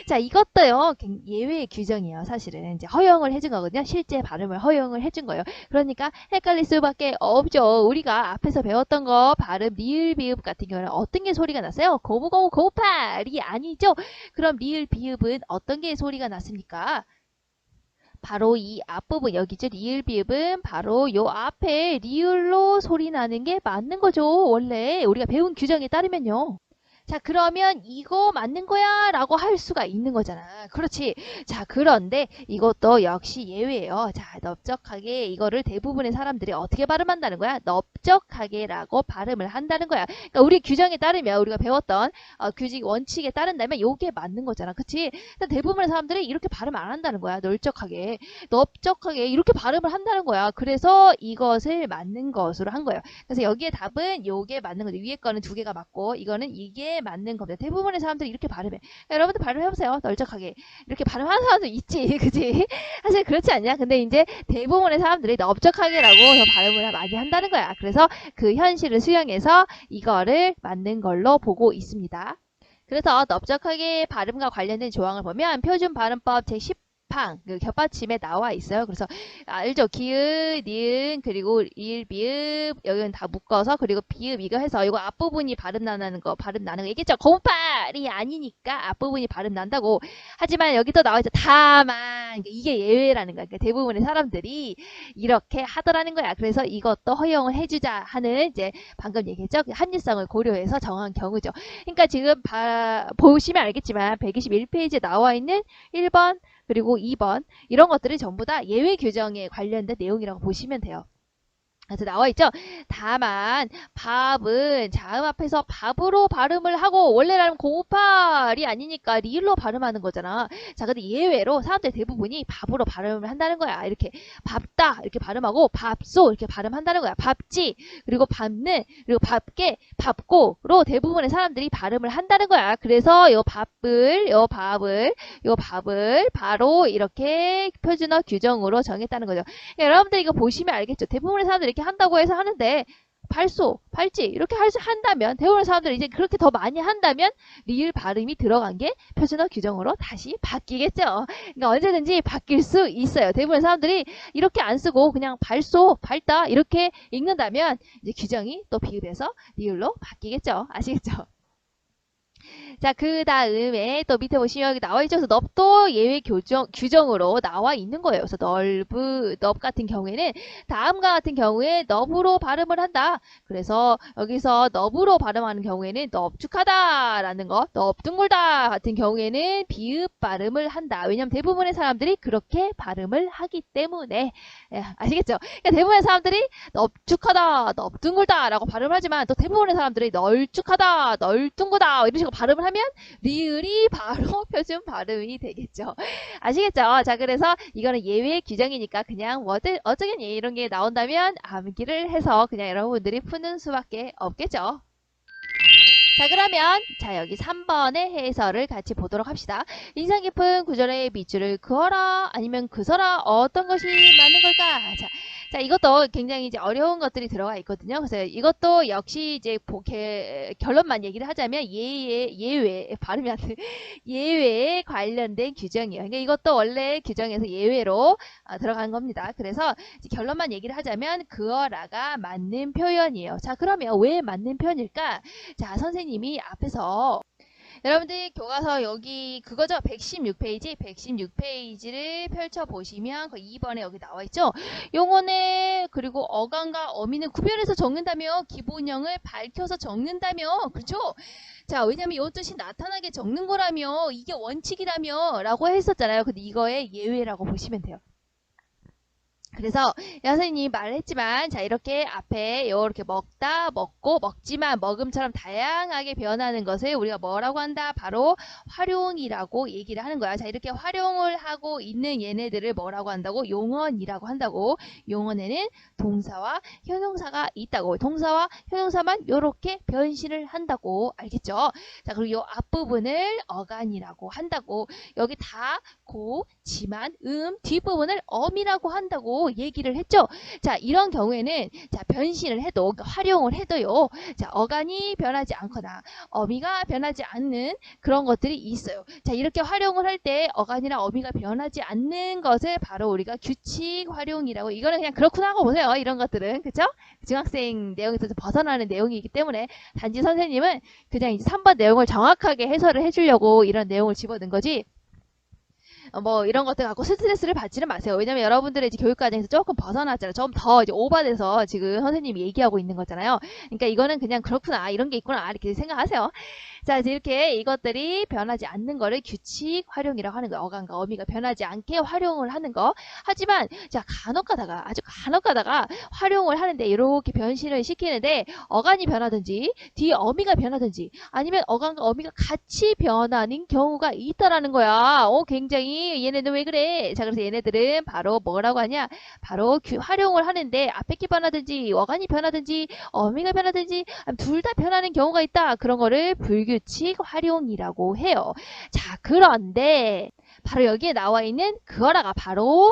S1: 자, 이것도요, 예외의 규정이에요. 사실은 이제 허용을 해준 거거든요. 실제 발음을 허용을 해준 거예요. 그러니까 헷갈릴 수밖에 없죠. 우리가 앞에서 배웠던 거 발음 리을 비읍 같은 경우는 어떤 게 소리가 났어요? 고무고무 고무팔이 아니죠? 그럼 리을 비읍은 어떤 게 소리가 났습니까? 바로 이 앞부분 여기죠. 리을 비읍은 바로 요 앞에 리을로 소리 나는 게 맞는 거죠. 원래 우리가 배운 규정에 따르면요. 자, 그러면 이거 맞는 거야 라고 할 수가 있는 거잖아. 그렇지. 자, 그런데 이것도 역시 예외예요. 자, 넓적하게 이거를 대부분의 사람들이 어떻게 발음한다는 거야? 넓적하게 라고 발음을 한다는 거야. 그러니까 우리 규정에 따르면 우리가 배웠던 규칙 원칙에 따른다면 요게 맞는 거잖아. 그치? 대부분의 사람들이 이렇게 발음 안 한다는 거야. 넓적하게 이렇게 발음을 한다는 거야. 그래서 이것을 맞는 것으로 한 거예요. 그래서 여기에 답은 요게 맞는 거죠. 위에 거는 두 개가 맞고 이거는 이게 맞는 겁니다. 대부분의 사람들이 이렇게 발음해. 여러분들 발음해보세요. 널쩍하게. 이렇게 발음하는 사람도 있지. 그치? 사실 그렇지 않냐? 근데 이제 대부분의 사람들이 넓적하게라고 발음을 많이 한다는 거야. 그래서 그 현실을 수용해서 이거를 맞는 걸로 보고 있습니다. 그래서 넓적하게 발음과 관련된 조항을 보면 표준 발음법 제10 그 겹받침에 나와 있어요. 그래서 알죠? 기읍, 니은, 그리고 일, 비읍 여기는 다 묶어서 그리고 비읍 이거 해서 이거 앞부분이 발음 나는 거 얘기했죠? 고무팔이 아니니까 앞부분이 발음 난다고. 하지만 여기 또 나와 있죠. 다만 이게 예외라는 거야. 그러니까 대부분의 사람들이 이렇게 하더라는 거야. 그래서 이것도 허용을 해주자 하는 이제 방금 얘기했죠? 합리성을 고려해서 정한 경우죠. 그러니까 지금 보시면 알겠지만 121페이지에 나와 있는 1번 그리고 2번 이런 것들이 전부 다 예외 규정에 관련된 내용이라고 보시면 돼요. 그래서 나와 있죠. 다만 밥은 자음 앞에서 밥으로 발음을 하고 원래라면 고무팔이 아니니까 리을로 발음하는 거잖아. 자, 근데 예외로 사람들 대부분이 밥으로 발음을 한다는 거야. 이렇게 밥다 이렇게 발음하고 밥소 이렇게 발음한다는 거야. 밥지 그리고 밥는 그리고 밥게 밥고로 대부분의 사람들이 발음을 한다는 거야. 그래서 요 밥을 바로 이렇게 표준어 규정으로 정했다는 거죠. 여러분들 이거 보시면 알겠죠. 대부분의 사람들이 이렇게 한다고 해서 하는데 발소, 발지 이렇게 한다면 대부분의 사람들이 이제 그렇게 더 많이 한다면 리을 발음이 들어간 게 표준어 규정으로 다시 바뀌겠죠. 그러니까 언제든지 바뀔 수 있어요. 대부분의 사람들이 이렇게 안 쓰고 그냥 발소, 발다 이렇게 읽는다면 이제 규정이 또 비읍에서 리을로 바뀌겠죠. 아시겠죠? 자, 그 다음에 또 밑에 보시면 여기 나와 있죠. 그래서 넙도 예외 규정으로 나와 있는 거예요. 그래서 넙 같은 경우에는 다음과 같은 경우에 넙으로 발음을 한다. 그래서 여기서 넙으로 발음하는 경우에는 넙죽하다라는 거, 넙둥글다 같은 경우에는 비읍 발음을 한다. 왜냐면 대부분의 사람들이 그렇게 발음을 하기 때문에. 예, 아시겠죠? 그러니까 대부분의 사람들이 넙죽하다, 넙둥글다 라고 발음을 하지만 또 대부분의 사람들이 널쭉하다, 널둥구다 이런 식으로 발음을 하면 리을이 바로 표준 발음이 되겠죠. 아시겠죠? 자, 그래서 이거는 예외 규정이니까 그냥 어쩌겠니 이런 게 나온다면 암기를 해서 그냥 여러분들이 푸는 수밖에 없겠죠. 자, 그러면 자 여기 3번의 해설을 같이 보도록 합시다. 인상 깊은 구절의 밑줄을 그어라 아니면 그서라 어떤 것이 맞는 걸까? 자, 이것도 굉장히 이제 어려운 것들이 들어가 있거든요. 그래서 이것도 역시 이제 결론만 얘기를 하자면 예외 발음이 안 돼. 예외에 관련된 규정이에요. 그러니까 이것도 원래 규정에서 예외로 들어간 겁니다. 그래서 이제 결론만 얘기를 하자면 그어라가 맞는 표현이에요. 자, 그러면 왜 맞는 표현일까? 자, 선생님이 앞에서 여러분들 교과서 여기 그거죠. 116페이지를 펼쳐보시면 그 2번에 여기 나와있죠. 용언에 그리고 어간과 어미는 구별해서 적는다며 기본형을 밝혀서 적는다며 그렇죠. 자, 왜냐면 이 뜻이 나타나게 적는 거라며 이게 원칙이라며 라고 했었잖아요. 근데 이거의 예외라고 보시면 돼요. 그래서 선생님이 말했지만 자 이렇게 앞에 이렇게 먹다, 먹고, 먹지만, 먹음처럼 다양하게 변하는 것을 우리가 뭐라고 한다? 바로 활용이라고 얘기를 하는 거야. 자 이렇게 활용을 하고 있는 얘네들을 뭐라고 한다고? 용언이라고 한다고. 용언에는 동사와 형용사가 있다고. 동사와 형용사만 이렇게 변신을 한다고. 알겠죠? 자 그리고 이 앞부분을 어간이라고 한다고. 여기 다, 고, 지만, 뒷부분을 엄이라고 한다고 얘기를 했죠. 자, 이런 경우에는 자, 변신을 해도 그러니까 활용을 해도요. 자, 어간이 변하지 않거나 어미가 변하지 않는 그런 것들이 있어요. 자, 이렇게 활용을 할 때 어간이나 어미가 변하지 않는 것을 바로 우리가 규칙 활용이라고 이거는 그냥 그렇구나 하고 보세요. 이런 것들은. 그죠? 중학생 내용에서 벗어나는 내용이기 때문에 단지 선생님은 그냥 이제 3번 내용을 정확하게 해설을 해주려고 이런 내용을 집어넣은 거지. 뭐 이런 것들 갖고 스트레스를 받지는 마세요. 왜냐면 여러분들의 이제 교육 과정에서 조금 벗어났잖아요. 좀 더 이제 오버돼서 지금 선생님이 얘기하고 있는 거잖아요. 그러니까 이거는 그냥 그렇구나 이런 게 있구나 이렇게 생각하세요. 자 이제 이렇게 이것들이 변하지 않는 거를 규칙 활용이라고 하는 거예요. 어간과 어미가 변하지 않게 활용을 하는 거. 하지만 자 간혹 가다가 아주 간혹 가다가 활용을 하는데 이렇게 변신을 시키는데 어간이 변하든지 뒤에 어미가 변하든지 아니면 어간과 어미가 같이 변하는 경우가 있다라는 거야. 굉장히 얘네들 왜 그래? 자 그래서 얘네들은 바로 뭐라고 하냐? 바로 활용을 하는데 앞에 게 변하든지 어간이 변하든지 어미가 변하든지 둘 다 변하는 경우가 있다. 그런 거를 불규칙 활용이라고 해요. 자 그런데 바로 여기에 나와 있는 그어라가 바로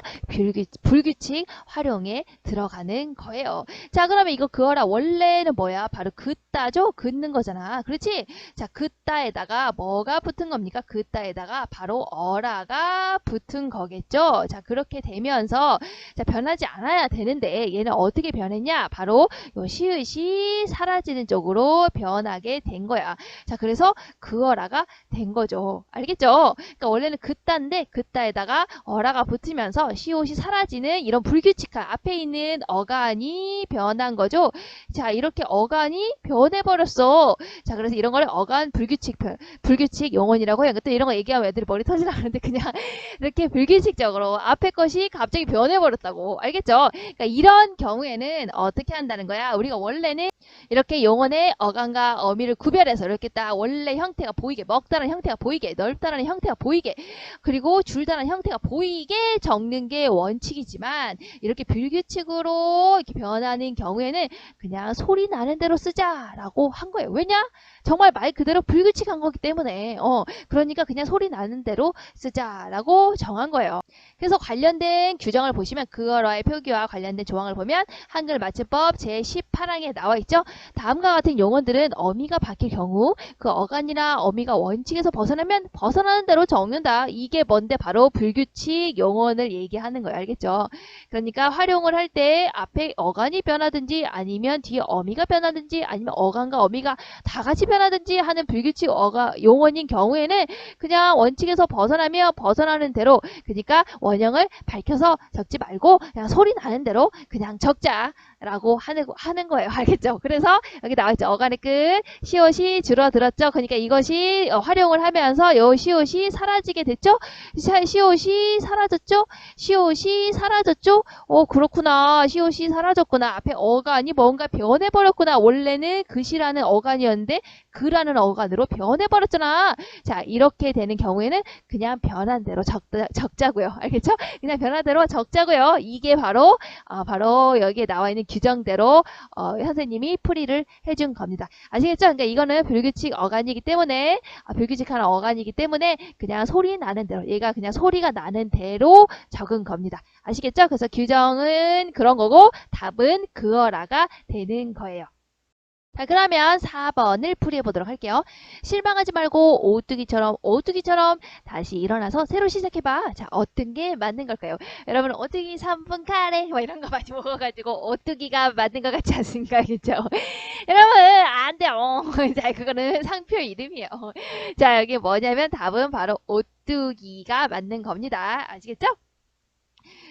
S1: 불규칙 활용에 들어가는 거예요. 자 그러면 이거 그어라 원래는 뭐야? 바로 긋다죠? 긋는 거잖아. 그렇지? 자 긋다에다가 뭐가 붙은 겁니까? 긋다에다가 바로 어라가 붙은 거겠죠? 자 그렇게 되면서 자 변하지 않아야 되는데 얘는 어떻게 변했냐? 바로 요 시읒이 사라지는 쪽으로 변하게 된 거야. 자 그래서 그어라가 된 거죠. 알겠죠? 그러니까 원래는 긋다인데 긋다에다가 어라가 붙으면서 시옷이 사라지는 이런 불규칙한 앞에 있는 어간이 변한 거죠. 자 이렇게 어간이 변해버렸어. 자 그래서 이런 거를 어간 불규칙 용언이라고 해요. 또 이런 거 얘기하면 애들이 머리 터지라 하는데 그냥 이렇게 불규칙적으로 앞에 것이 갑자기 변해버렸다고. 알겠죠? 그러니까 이런 경우에는 어떻게 한다는 거야? 우리가 원래는 이렇게 용언의 어간과 어미를 구별해서 이렇게 딱 원래 형태가 보이게 먹다라는 형태가 보이게 넓다라는 형태가 보이게 그리고 줄다라는 형태가 보이게 적는 게 원칙이지만 이렇게 불규칙으로 이렇게 변하는 경우에는 그냥 소리 나는 대로 쓰자라고 한 거예요. 왜냐? 정말 말 그대로 불규칙한 거기 때문에 그러니까 그냥 소리 나는 대로 쓰자라고 정한 거예요. 그래서 관련된 규정을 보시면 그어라의 표기와 관련된 조항을 보면 한글 맞춤법 제18항에 나와 있죠. 다음과 같은 용어들은 어미가 바뀔 경우 그 어간이나 어미가 원칙에서 벗어나면 벗어나는 대로 적는다. 이 이게 뭔데 바로 불규칙 용언을 얘기하는 거예요. 알겠죠? 그러니까 활용을 할 때 앞에 어간이 변하든지 아니면 뒤에 어미가 변하든지 아니면 어간과 어미가 다 같이 변하든지 하는 불규칙 용언인 경우에는 그냥 원칙에서 벗어나면 벗어나는 대로, 그러니까 원형을 밝혀서 적지 말고 그냥 소리 나는 대로 그냥 적자라고 하는 거예요. 알겠죠? 그래서 여기 나와있죠. 어간의 끝 시옷이 줄어들었죠. 그러니까 이것이 활용을 하면서 요 시옷이 사라지게 됐죠. 시옷이 사라졌죠. 시옷이 사라졌죠. 그렇구나. 시옷이 사라졌구나. 앞에 어간이 뭔가 변해버렸구나. 원래는 그시라는 어간이었는데 그라는 어간으로 변해버렸잖아. 자, 이렇게 되는 경우에는 그냥 변한 대로 적자고요. 알겠죠? 그냥 변한 대로 적자고요. 이게 바로 여기에 나와 있는 규정대로 선생님이 풀이를 해준 겁니다. 아시겠죠? 그러니까 이거는 불규칙 어간이기 때문에 불규칙한 어간이기 때문에 그냥 소리 나는 대로, 얘가 그냥 소리가 나는 대로 적은 겁니다. 아시겠죠? 그래서 규정은 그런 거고 답은 그어라가 되는 거예요. 자, 그러면 4번을 풀이해 보도록 할게요. 실망하지 말고 오뚜기처럼 다시 일어나서 새로 시작해봐. 자, 어떤 게 맞는 걸까요? 여러분, 오뚜기 3분 카레 뭐 이런 거 많이 먹어가지고 오뚜기가 맞는 것 같지 않습니까? 그죠? 여러분, 안 돼요. 자, 그거는 상표 이름이에요. 자, 여기 뭐냐면 답은 바로 오뚜기가 맞는 겁니다. 아시겠죠?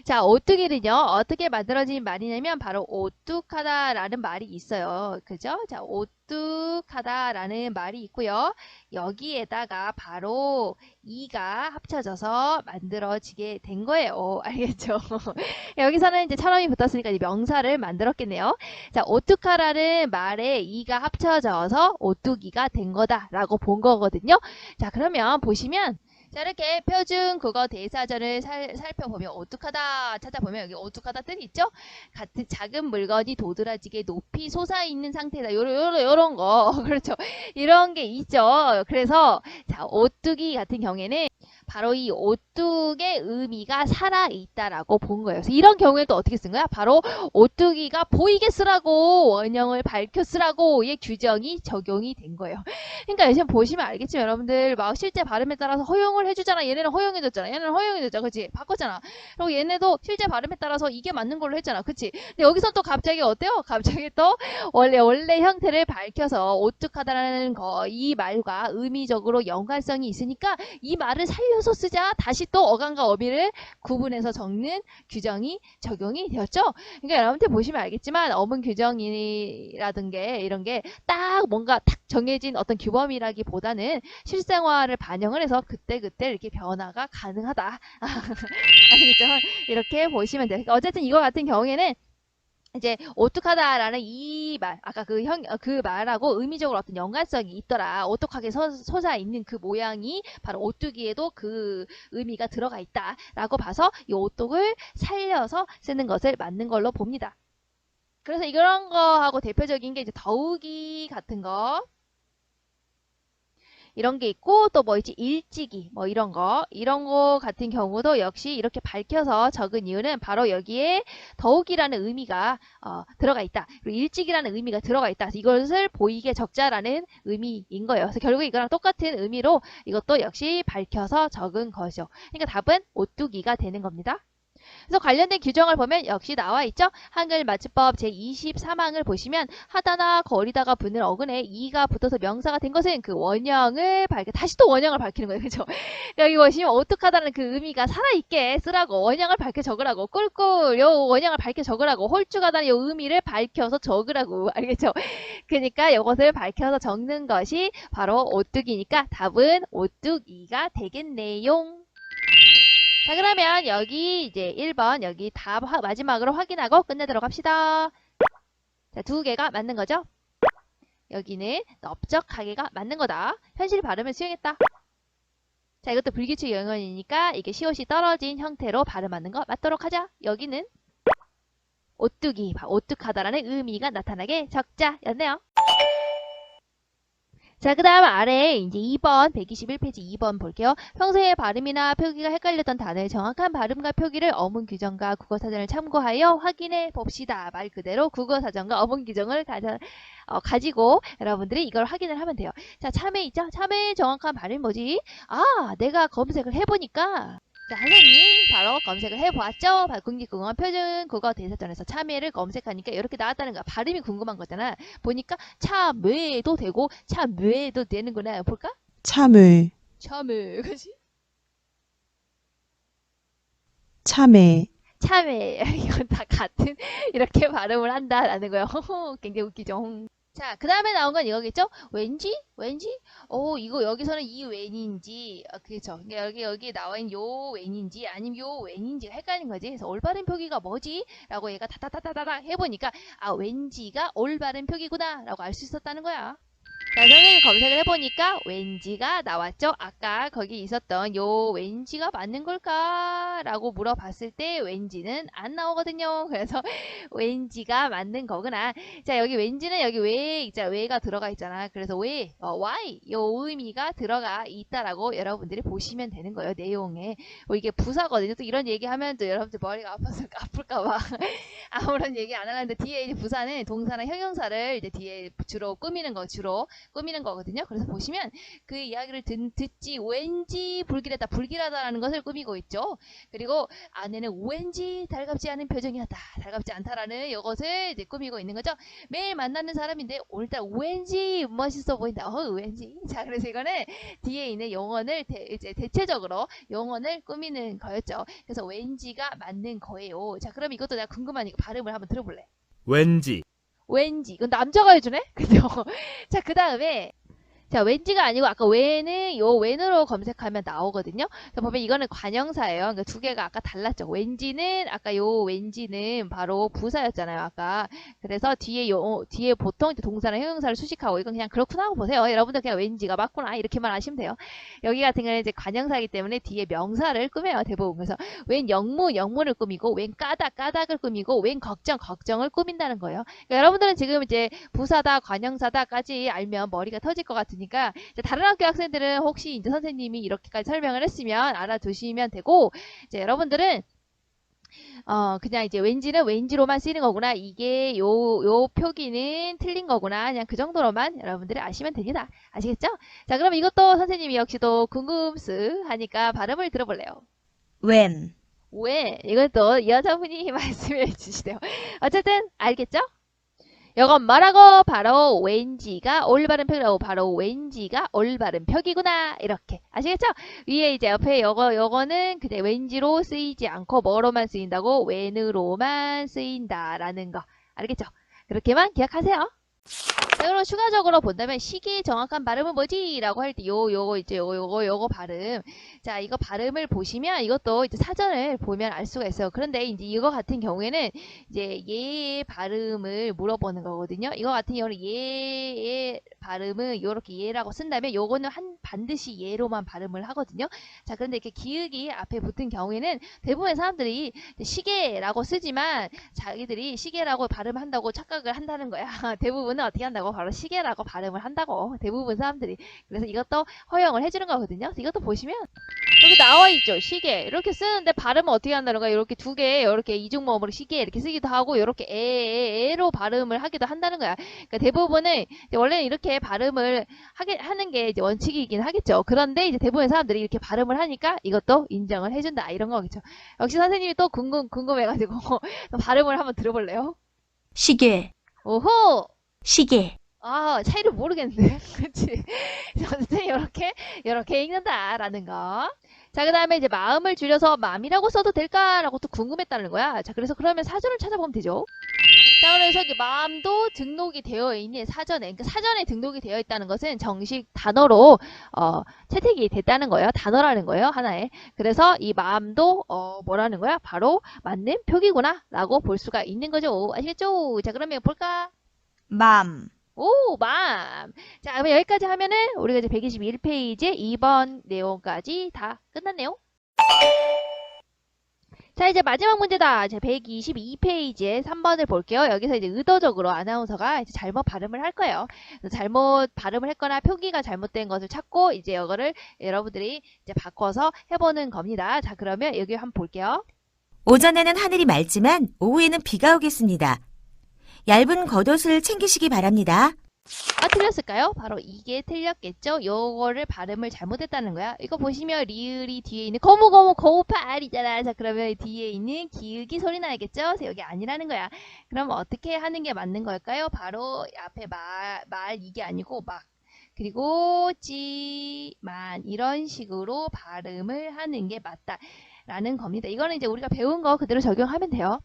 S1: 자, 오뚜기는요, 어떻게 만들어진 말이냐면 바로 오뚝하다라는 말이 있어요. 그죠? 자, 오뚝하다라는 말이 있고요. 여기에다가 바로 이가 합쳐져서 만들어지게 된 거예요. 알겠죠? 여기서는 이제 찰음이 붙었으니까 이제 명사를 만들었겠네요. 자, 오뚝하다라는 말에 이가 합쳐져서 오뚜기가 된 거다라고 본 거거든요. 자, 그러면 보시면 자, 이렇게 표준 국어 대사전을 살펴보면 오뚝하다 찾아보면 여기 오뚝하다 뜻이 있죠? 같은 작은 물건이 도드라지게 높이 솟아있는 상태다. 요런 거. 그렇죠. 이런 게 있죠. 그래서 자, 오뚜기 같은 경우에는 바로 이 오뚝의 의미가 살아있다라고 본 거예요. 그래서 이런 경우에 또 어떻게 쓴 거야? 바로 오뚜기가 보이게 쓰라고 원형을 밝혀 쓰라고 의 규정이 적용이 된 거예요. 그러니까 요즘 보시면 알겠지만 여러분들 막 실제 발음에 따라서 허용을 해주잖아. 얘네는 허용해줬잖아. 얘네는 허용해줬잖아. 그치? 바꿨잖아. 그리고 얘네도 실제 발음에 따라서 이게 맞는 걸로 했잖아. 그치? 근데 여기서 또 갑자기 어때요? 갑자기 또 원래 형태를 밝혀서 오뚝하다라는 거, 이 말과 의미적으로 연관성이 있으니까 이 말을 살려서 쓰자. 다시 또 어간과 어미를 구분해서 적는 규정이 적용이 되었죠. 그러니까 여러분들 보시면 알겠지만 어문 규정이라든가 이런 게 딱 뭔가 딱 정해진 어떤 규범이라기보다는 실생활을 반영을 해서 그때그때 이렇게 변화가 가능하다. 아시겠죠? 이렇게 보시면 돼요. 그러니까 어쨌든 이거 같은 경우에는 이제 오뚝하다라는 이 말, 아까 그 말하고 의미적으로 어떤 연관성이 있더라. 오똑하게 솟아 있는 그 모양이 바로 오뚜기에도 그 의미가 들어가 있다라고 봐서 이 오똑을 살려서 쓰는 것을 맞는 걸로 봅니다. 그래서 이런 거하고 대표적인 게 이제 더우기 같은 거. 이런 게 있고 또 뭐 있지? 일찍이 뭐 이런 거 같은 경우도 역시 이렇게 밝혀서 적은 이유는 바로 여기에 더욱이라는 의미가 들어가 있다. 그리고 일찍이라는 의미가 들어가 있다. 이것을 보이게 적자라는 의미인 거예요. 그래서 결국 이거랑 똑같은 의미로 이것도 역시 밝혀서 적은 거죠. 그러니까 답은 오뚜기가 되는 겁니다. 그래서 관련된 규정을 보면 역시 나와 있죠. 한글 맞춤법 제23항을 보시면 하다나 거리다가 붙는 어근에 이가 붙어서 명사가 된 것은 그 원형을 다시 또 원형을 밝히는 거예요. 그죠? 여기 보시면 오뚝하다는 그 의미가 살아있게 쓰라고 원형을 밝혀 적으라고 꿀꿀 요 원형을 밝혀 적으라고 홀쭉하다는 요 의미를 밝혀서 적으라고 알겠죠? 그러니까 이것을 밝혀서 적는 것이 바로 오뚝이니까 답은 오뚝이가 되겠네요. 자, 그러면 여기 이제 1번 여기 답 마지막으로 확인하고 끝내도록 합시다. 자, 두 개가 맞는 거죠? 여기는 넓적하게가 맞는 거다. 현실 발음을 수용했다. 자, 이것도 불규칙 영언이니까 이게 시옷이 떨어진 형태로 발음하는 거 맞도록 하자. 여기는 오뚝이, 오뚝하다라는 의미가 나타나게 적자였네요. 자, 그 다음 아래 이제 2번, 121페이지 2번 볼게요. 평소에 발음이나 표기가 헷갈렸던 단어의 정확한 발음과 표기를 어문 규정과 국어 사전을 참고하여 확인해 봅시다. 말 그대로 국어 사전과 어문 규정을 가지고 여러분들이 이걸 확인을 하면 돼요. 자, 참외 있죠? 참외의 정확한 발음이 뭐지? 아, 내가 검색을 해보니까 자, 선생님이 바로 검색을 해보았죠. 국립국어원 표준국어 대사전에서 참외를 검색하니까 이렇게 나왔다는 거야. 발음이 궁금한 거잖아. 보니까 참외도 되고 참외도 되는구나. 볼까?
S5: 참외,
S1: 참외, 그지?
S5: 참외,
S1: 참외. 이건 다 같은 이렇게 발음을 한다라는 거예요. 굉장히 웃기죠. 자, 그 다음에 나온 건 이거겠죠? 왠지? 이거 여기서는 이 왠인지, 그렇죠. 그러니까 여기 나와 있는 요 왠인지, 아니면 요 왠인지가 헷갈린 거지. 그래서 올바른 표기가 뭐지? 라고 얘가 다다다다다 해보니까, 아, 왠지가 올바른 표기구나. 라고 알 수 있었다는 거야. 자, 선생님이 검색을 해보니까 왠지가 나왔죠? 아까 거기 있었던 요 왠지가 맞는 걸까? 라고 물어봤을 때 왠지는 안 나오거든요. 그래서 왠지가 맞는 거구나. 자, 여기 왠지는 여기 왜 있잖아. 왜가 들어가 있잖아. 그래서 왜, why 요 의미가 들어가 있다라고 여러분들이 보시면 되는 거예요. 내용에. 이게 부사거든요. 또 이런 얘기하면 또 여러분들 머리가 아플까봐 아무런 얘기 안 하는데 뒤에 이제 부사는 동사나 형용사를 이제 뒤에 주로 꾸미는 거거든요. 그래서 보시면 그 이야기를 듣지 왠지 불길하다라는 것을 꾸미고 있죠. 그리고 안에는 왠지 달갑지 않은 표정이었다. 달갑지 않다라는 이것을 이제 꾸미고 있는 거죠. 매일 만나는 사람인데 오늘따라 왠지 멋있어 보인다. 왠지. 자, 그래서 이거는 뒤에 있는 용언을 이제 대체적으로 용언을 꾸미는 거였죠. 그래서 왠지가 맞는 거예요. 자, 그럼 이것도 내가 궁금하니까 발음을 한번 들어볼래.
S6: 왠지,
S1: 이건 남자가 해주네? 그죠? 자, 그 다음에 자, 왠지가 아니고 아까 왠은 요 왠으로 검색하면 나오거든요. 자, 보면 이거는 관형사예요. 그러니까 두 개가 아까 달랐죠. 왠지는 아까 요 왠지는 바로 부사였잖아요. 아까. 그래서 뒤에 보통 동사나 형용사를 수식하고 이건 그냥 그렇구나 하고 보세요. 여러분들 그냥 왠지가 맞구나 이렇게만 하시면 돼요. 여기 같은 경우는 이제 관형사이기 때문에 뒤에 명사를 꾸며요. 대부분. 그래서 웬 영문을 꾸미고 웬 까닭을 꾸미고 웬 걱정을 꾸민다는 거예요. 그러니까 여러분들은 지금 이제 부사다 관형사다까지 알면 머리가 터질 것 같으니까 이제 다른 학교 학생들은 혹시 이제 선생님이 이렇게까지 설명을 했으면 알아두시면 되고 이제 여러분들은 그냥 이제 왠지는 왠지로만 쓰이는 거구나. 이게 요 표기는 틀린 거구나. 그냥 그 정도로만 여러분들이 아시면 됩니다. 아시겠죠? 자, 그럼 이것도 선생님이 역시도 궁금스 하니까 발음을 들어볼래요.
S4: when,
S1: 왜? 이것도 여자분이 말씀해 주시대요. 어쨌든 알겠죠? 이건 뭐라고? 바로 왠지가 올바른 표기라고. 바로 왠지가 올바른 표기구나. 이렇게 아시겠죠? 위에 이제 옆에 요거는 그냥 왠지로 쓰이지 않고 뭐로만 쓰인다고? when으로만 쓰인다라는 거. 알겠죠? 그렇게만 기억하세요. 자, 그럼 추가적으로 본다면 시기의 정확한 발음은 뭐지? 라고 할 때 요거 발음. 자, 이거 발음을 보시면 이것도 이제 사전을 보면 알 수가 있어요. 그런데 이제 이거 같은 경우에는 이제 얘의 발음을 물어보는 거거든요. 이거 같은 경우는 얘의 발음은 요렇게 얘라고 쓴다면 요거는 반드시 얘로만 발음을 하거든요. 자, 그런데 이렇게 기역이 앞에 붙은 경우에는 대부분의 사람들이 시계라고 쓰지만 자기들이 시계라고 발음한다고 착각을 한다는 거야. 대부분은 어떻게 한다고? 바로 시계라고 발음을 한다고. 대부분 사람들이. 그래서 이것도 허용을 해주는 거거든요. 그래서 이것도 보시면 여기 나와 있죠. 시계. 이렇게 쓰는데 발음은 어떻게 한다는 거야? 이렇게 두 개, 이렇게 이중모음으로 시계 이렇게 쓰기도 하고, 이렇게 에로 발음을 하기도 한다는 거야. 그러니까 대부분은 원래는 이렇게 발음을 하는 게 이제 원칙이긴 하겠죠. 그런데 이제 대부분의 사람들이 이렇게 발음을 하니까 이것도 인정을 해준다. 이런 거겠죠. 역시 선생님이 또 궁금해가지고 또 발음을 한번 들어볼래요?
S4: 시계,
S1: 오호!
S4: 시계,
S1: 아, 차이를 모르겠는데. 그치? 어쨌든 이렇게 읽는다라는 거. 자, 그 다음에 이제 마음을 줄여서 맘이라고 써도 될까라고 또 궁금했다는 거야. 자, 그래서 그러면 사전을 찾아보면 되죠. 자, 그래서 이게 마음도 등록이 되어 있는 사전에, 그러니까 사전에 등록이 되어 있다는 것은 정식 단어로 채택이 됐다는 거예요. 단어라는 거예요. 하나에. 그래서 이 마음도 뭐라는 거야? 바로 맞는 표기구나라고 볼 수가 있는 거죠. 아시겠죠? 자, 그러면 볼까?
S4: 맘,
S1: 오, 맘. 자, 그럼 여기까지 하면은 우리가 이제 121페이지에 2번 내용까지 다 끝났네요. 자, 자, 이제 마지막 문제다. 제 122페이지에 3번을 볼게요. 여기서 이제 의도적으로 아나운서가 이제 잘못 발음을 할 거예요. 그래서 잘못 발음을 했거나 표기가 잘못된 것을 찾고 이제 이거를 여러분들이 이제 바꿔서 해보는 겁니다. 자, 그러면 여기 한번 볼게요.
S4: 오전에는 하늘이 맑지만 오후에는 비가 오겠습니다. 얇은 겉옷을 챙기시기 바랍니다.
S1: 아, 틀렸을까요? 바로 이게 틀렸겠죠? 요거를 발음을 잘못했다는 거야. 이거 보시면 리을이 뒤에 있는 거무팔이잖아. 자, 그러면 뒤에 있는 기읍이 소리 나야겠죠? 그래서 여기 아니라는 거야. 그럼 어떻게 하는 게 맞는 걸까요? 바로 앞에 말 이게 아니고 막 그리고 찌만 이런 식으로 발음을 하는 게 맞다라는 겁니다. 이거는 이제 우리가 배운 거 그대로 적용하면 돼요.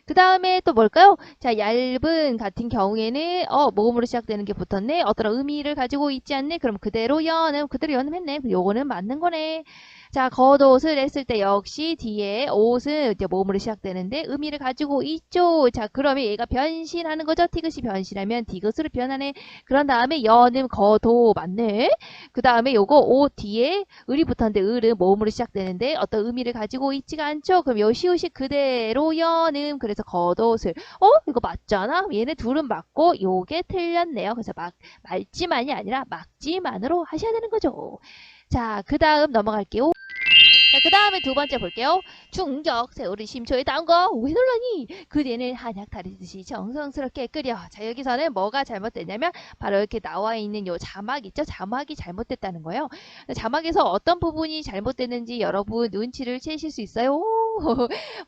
S1: 그 다음에 또 뭘까요? 자, 얇은 같은 경우에는 모음으로 시작되는 게 붙었네. 어떤 의미를 가지고 있지 않네. 그럼 그대로 연음했네. 요거는 맞는 거네. 자, 겉옷을 했을 때 역시 뒤에 옷은 이제 모음으로 시작되는데 의미를 가지고 있죠. 자, 그러면 얘가 변신하는 거죠. 티귿이 변신하면 디귿으로 변하네. 그런 다음에 연음 겉옷 맞네. 그 다음에 요거 옷 뒤에 을이 붙었는데 을은 모음으로 시작되는데 어떤 의미를 가지고 있지가 않죠. 그럼 요 시옷이 그대로 연음. 그래서 겉옷을 이거 맞잖아. 얘네 둘은 맞고 요게 틀렸네요. 그래서 말지만이 아니라 막지만으로 하셔야 되는 거죠. 자, 그 다음 넘어갈게요. 자, 그 다음에 두 번째 볼게요. 충적, 세월이 심초에 나온 거 왜 놀라니? 그대는 한약 다리듯이 정성스럽게 끓여. 자, 여기서는 뭐가 잘못됐냐면 바로 이렇게 나와 있는 요 자막 있죠? 자막이 잘못됐다는 거예요. 자막에서 어떤 부분이 잘못됐는지 여러분 눈치를 채실 수 있어요.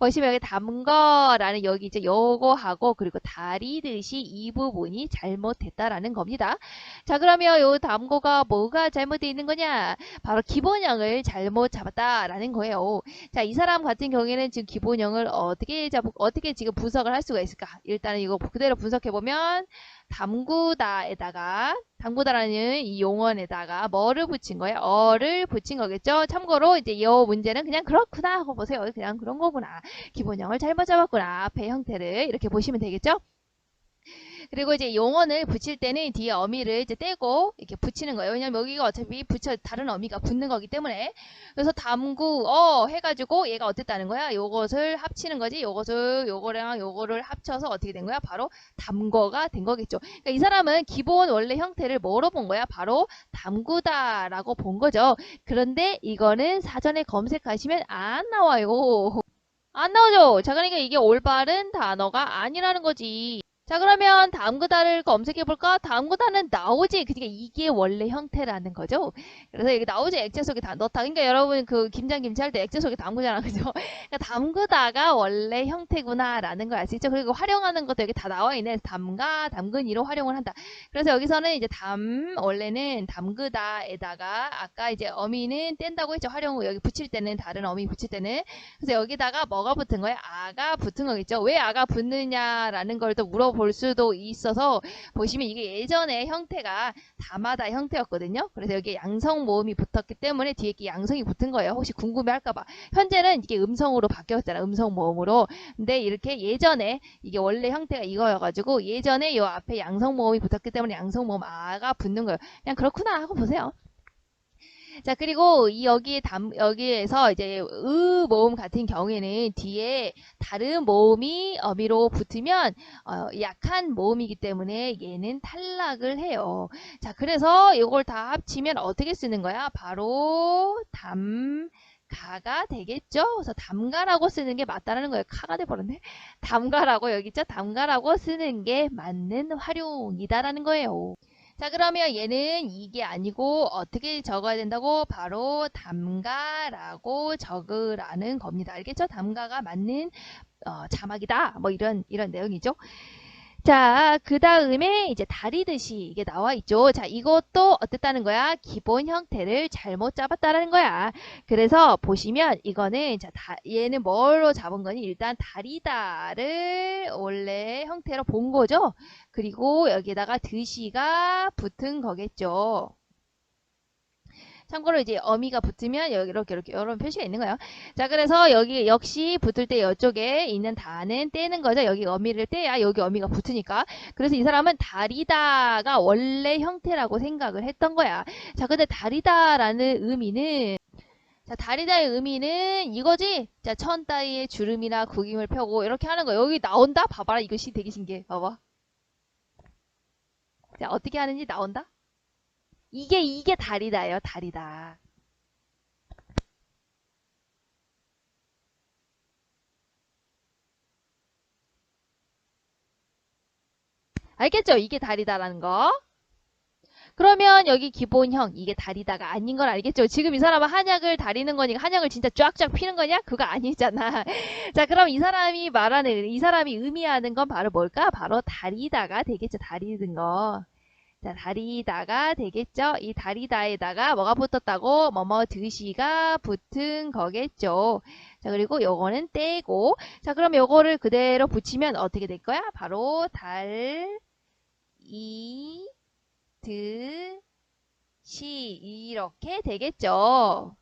S1: 보시면 여기 담거라는 여기 이제 요거하고 그리고 다리듯이 이 부분이 잘못됐다라는 겁니다. 자, 그러면 요 담거가 뭐가 잘못되어 있는 거냐? 바로 기본형을 잘못 잡았다라는 거예요. 자, 이 사람 같은 경우에는 지금 기본형을 어떻게 지금 분석을 할 수가 있을까? 일단은 이거 그대로 분석해보면 담구다라는 이 용언에다가 뭐를 붙인 거예요? 어를 붙인 거겠죠? 참고로 이제 이 문제는 그냥 그렇구나 하고 보세요. 그냥 그런 거구나. 기본형을 잘못 잡았구나. 앞에 형태를 이렇게 보시면 되겠죠? 그리고 이제 용언을 붙일 때는 뒤에 어미를 이제 떼고 이렇게 붙이는 거예요. 왜냐면 여기가 어차피 다른 어미가 붙는 거기 때문에. 그래서 해가지고 얘가 어땠다는 거야? 요것을 합치는 거지. 요거랑 요거를 합쳐서 어떻게 된 거야? 바로 담거가 된 거겠죠. 그러니까 이 사람은 기본 원래 형태를 뭐로 본 거야? 바로 담구다라고 본 거죠. 그런데 이거는 사전에 검색하시면 안 나와요. 안 나오죠? 자, 그러니까 이게 올바른 단어가 아니라는 거지. 자, 그러면 담그다를 검색해볼까? 담그다는 나오지. 그러니까 이게 원래 형태라는 거죠. 그래서 여기 나오지. 액체 속에 다 넣다. 그러니까 여러분 그 김장김치 할 때 액체 속에 담그잖아. 그죠? 그러니까 담그다가 원래 형태구나라는 걸 알 수 있죠. 그리고 활용하는 것도 여기 다 나와 있네. 담근이로 활용을 한다. 그래서 여기서는 이제 원래는 담그다에다가 아까 이제 어미는 뗀다고 했죠. 여기 붙일 때는 다른 어미 붙일 때는. 그래서 여기다가 뭐가 붙은 거예요? 아가 붙은 거겠죠. 왜 아가 붙느냐라는 걸 또 물어볼 수도 있어서 보시면 이게 예전에 형태가 다마다 형태였거든요. 그래서 여기에 양성 모음이 붙었기 때문에 뒤에 게 양성이 붙은 거예요. 혹시 궁금해할까봐. 현재는 이게 음성으로 바뀌었잖아. 음성 모음으로. 근데 이렇게 예전에 이게 원래 형태가 이거여가지고 예전에 요 앞에 양성 모음이 붙었기 때문에 양성 모음 아가 붙는 거예요. 그냥 그렇구나 하고 보세요. 자, 그리고 여기에서 이제 모음 같은 경우에는 뒤에 다른 모음이 어미로 붙으면 약한 모음이기 때문에 얘는 탈락을 해요. 자, 그래서 이걸 다 합치면 어떻게 쓰는 거야? 바로 가가 되겠죠? 그래서 담가라고 쓰는 게 맞다라는 거예요. 카가 돼버렸네. 담가라고 여기 있죠? 담가라고 쓰는 게 맞는 활용이다라는 거예요. 자, 그러면 얘는 이게 아니고 어떻게 적어야 된다고? 바로 담가라고 적으라는 겁니다. 알겠죠? 담가가 맞는 자막이다. 뭐 이런 내용이죠. 자, 그 다음에 이제 다리듯이 이게 나와 있죠. 자, 이것도 어땠다는 거야? 기본 형태를 잘못 잡았다는 거야. 그래서 보시면 이거는 얘는 뭘로 잡은 거니? 일단 다리다를 원래 형태로 본 거죠. 그리고 여기에다가 드시가 붙은 거겠죠. 참고로 이제 어미가 붙으면 여기 이렇게 이런 표시가 있는 거예요. 자, 그래서 여기 역시 붙을 때 이쪽에 있는 다는 떼는 거죠. 여기 어미를 떼야 여기 어미가 붙으니까. 그래서 이 사람은 다리다가 원래 형태라고 생각을 했던 거야. 자, 근데 다리다라는 의미는 자, 다리다의 의미는 이거지? 자, 천 따위의 주름이나 구김을 펴고 이렇게 하는 거. 여기 나온다? 봐봐라. 이것이 되게 신기해. 봐봐. 자, 어떻게 하는지 나온다? 이게 다리다예요. 다리다. 알겠죠? 이게 다리다라는 거. 그러면 여기 기본형 이게 다리다가 아닌 걸 알겠죠? 지금 이 사람은 한약을 다리는 거니까 한약을 진짜 쫙쫙 피는 거냐? 그거 아니잖아. 자, 그럼 이 사람이 말하는 이 사람이 의미하는 건 바로 뭘까? 바로 다리다가 되겠죠. 다리는 거. 자, 다리다가 되겠죠? 이 다리다에다가 뭐가 붙었다고? 뭐뭐 드시가 붙은 거겠죠. 자, 그리고 요거는 떼고. 자, 그럼 요거를 그대로 붙이면 어떻게 될 거야? 바로 시 이렇게 되겠죠.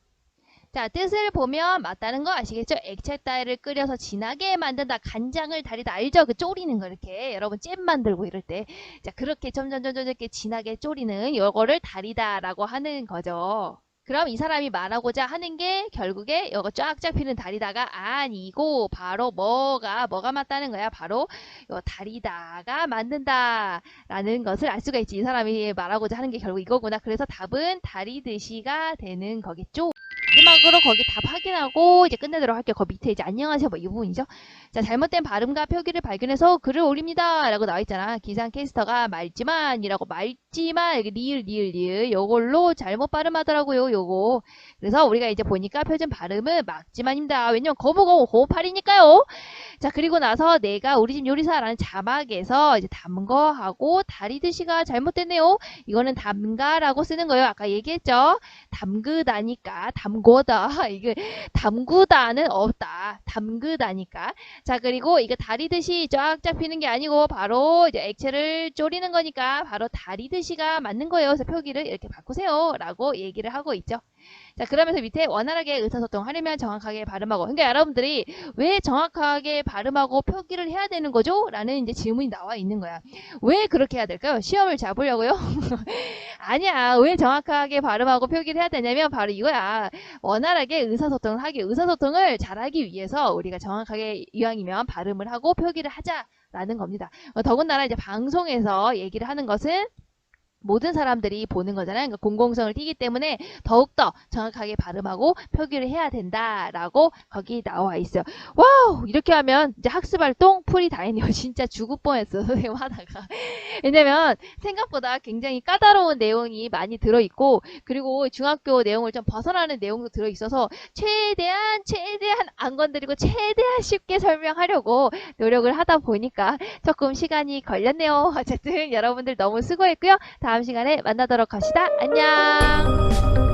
S1: 자, 뜻을 보면 맞다는 거 아시겠죠? 액체 따위를 끓여서 진하게 만든다. 간장을 다리다. 알죠? 그 졸이는 거 이렇게. 여러분 잼 만들고 이럴 때. 자, 그렇게 점점 이렇게 진하게 졸이는 요거를 다리다라고 하는 거죠. 그럼 이 사람이 말하고자 하는 게 결국에 요거 쫙쫙 피는 다리다가 아니고 바로 뭐가 맞다는 거야. 바로 요 다리다가 만든다라는 것을 알 수가 있지. 이 사람이 말하고자 하는 게 결국 이거구나. 그래서 답은 다리드시가 되는 거겠죠. 마지막으로 거기 답 확인하고 이제 끝내도록 할게요. 거 밑에 이제 안녕하세요 뭐 이 부분이죠. 자, 잘못된 발음과 표기를 발견해서 글을 올립니다 라고 나와있잖아. 기상캐스터가 말지만 이렇게 리을 요걸로 잘못 발음하더라고요. 요거. 그래서 우리가 이제 보니까 표준 발음은 막지만입니다. 왜냐면 거무팔이니까요. 자, 그리고 나서 내가 우리 집 요리사라는 자막에서 이제 담거하고 다리드시가 잘못됐네요. 이거는 담가라고 쓰는 거예요. 아까 얘기했죠. 담그다니까 담고다. 이게 담구다는 없다. 담그다니까. 자, 그리고 이거 다리듯이 쫙쫙 피는 게 아니고 바로 이제 액체를 졸이는 거니까 바로 다리듯이가 맞는 거예요. 그래서 표기를 이렇게 바꾸세요 라고 얘기를 하고 있죠. 자, 그러면서 밑에 원활하게 의사소통하려면 정확하게 발음하고. 그러니까 여러분들이 왜 정확하게 발음하고 표기를 해야 되는 거죠? 라는 이제 질문이 나와 있는 거야. 왜 그렇게 해야 될까요? 시험을 잡으려고요? 아니야. 왜 정확하게 발음하고 표기를 해야 되냐면 바로 이거야. 원활하게 의사소통을 하기. 의사소통을 잘하기 위해서 우리가 정확하게 이왕이면 발음을 하고 표기를 하자라는 겁니다. 더군다나 이제 방송에서 얘기를 하는 것은 모든 사람들이 보는 거잖아요. 그러니까 공공성을 띠기 때문에 더욱더 정확하게 발음하고 표기를 해야 된다라고 거기 나와 있어요. 와우! 이렇게 하면 이제 학습활동 풀이 다 했네요. 진짜 죽을 뻔했어. 선생님 하다가. 왜냐면 생각보다 굉장히 까다로운 내용이 많이 들어있고 그리고 중학교 내용을 좀 벗어나는 내용도 들어있어서 최대한 안 건드리고 최대한 쉽게 설명하려고 노력을 하다 보니까 조금 시간이 걸렸네요. 어쨌든 여러분들 너무 수고했고요. 다음 시간에 만나도록 합시다. 안녕.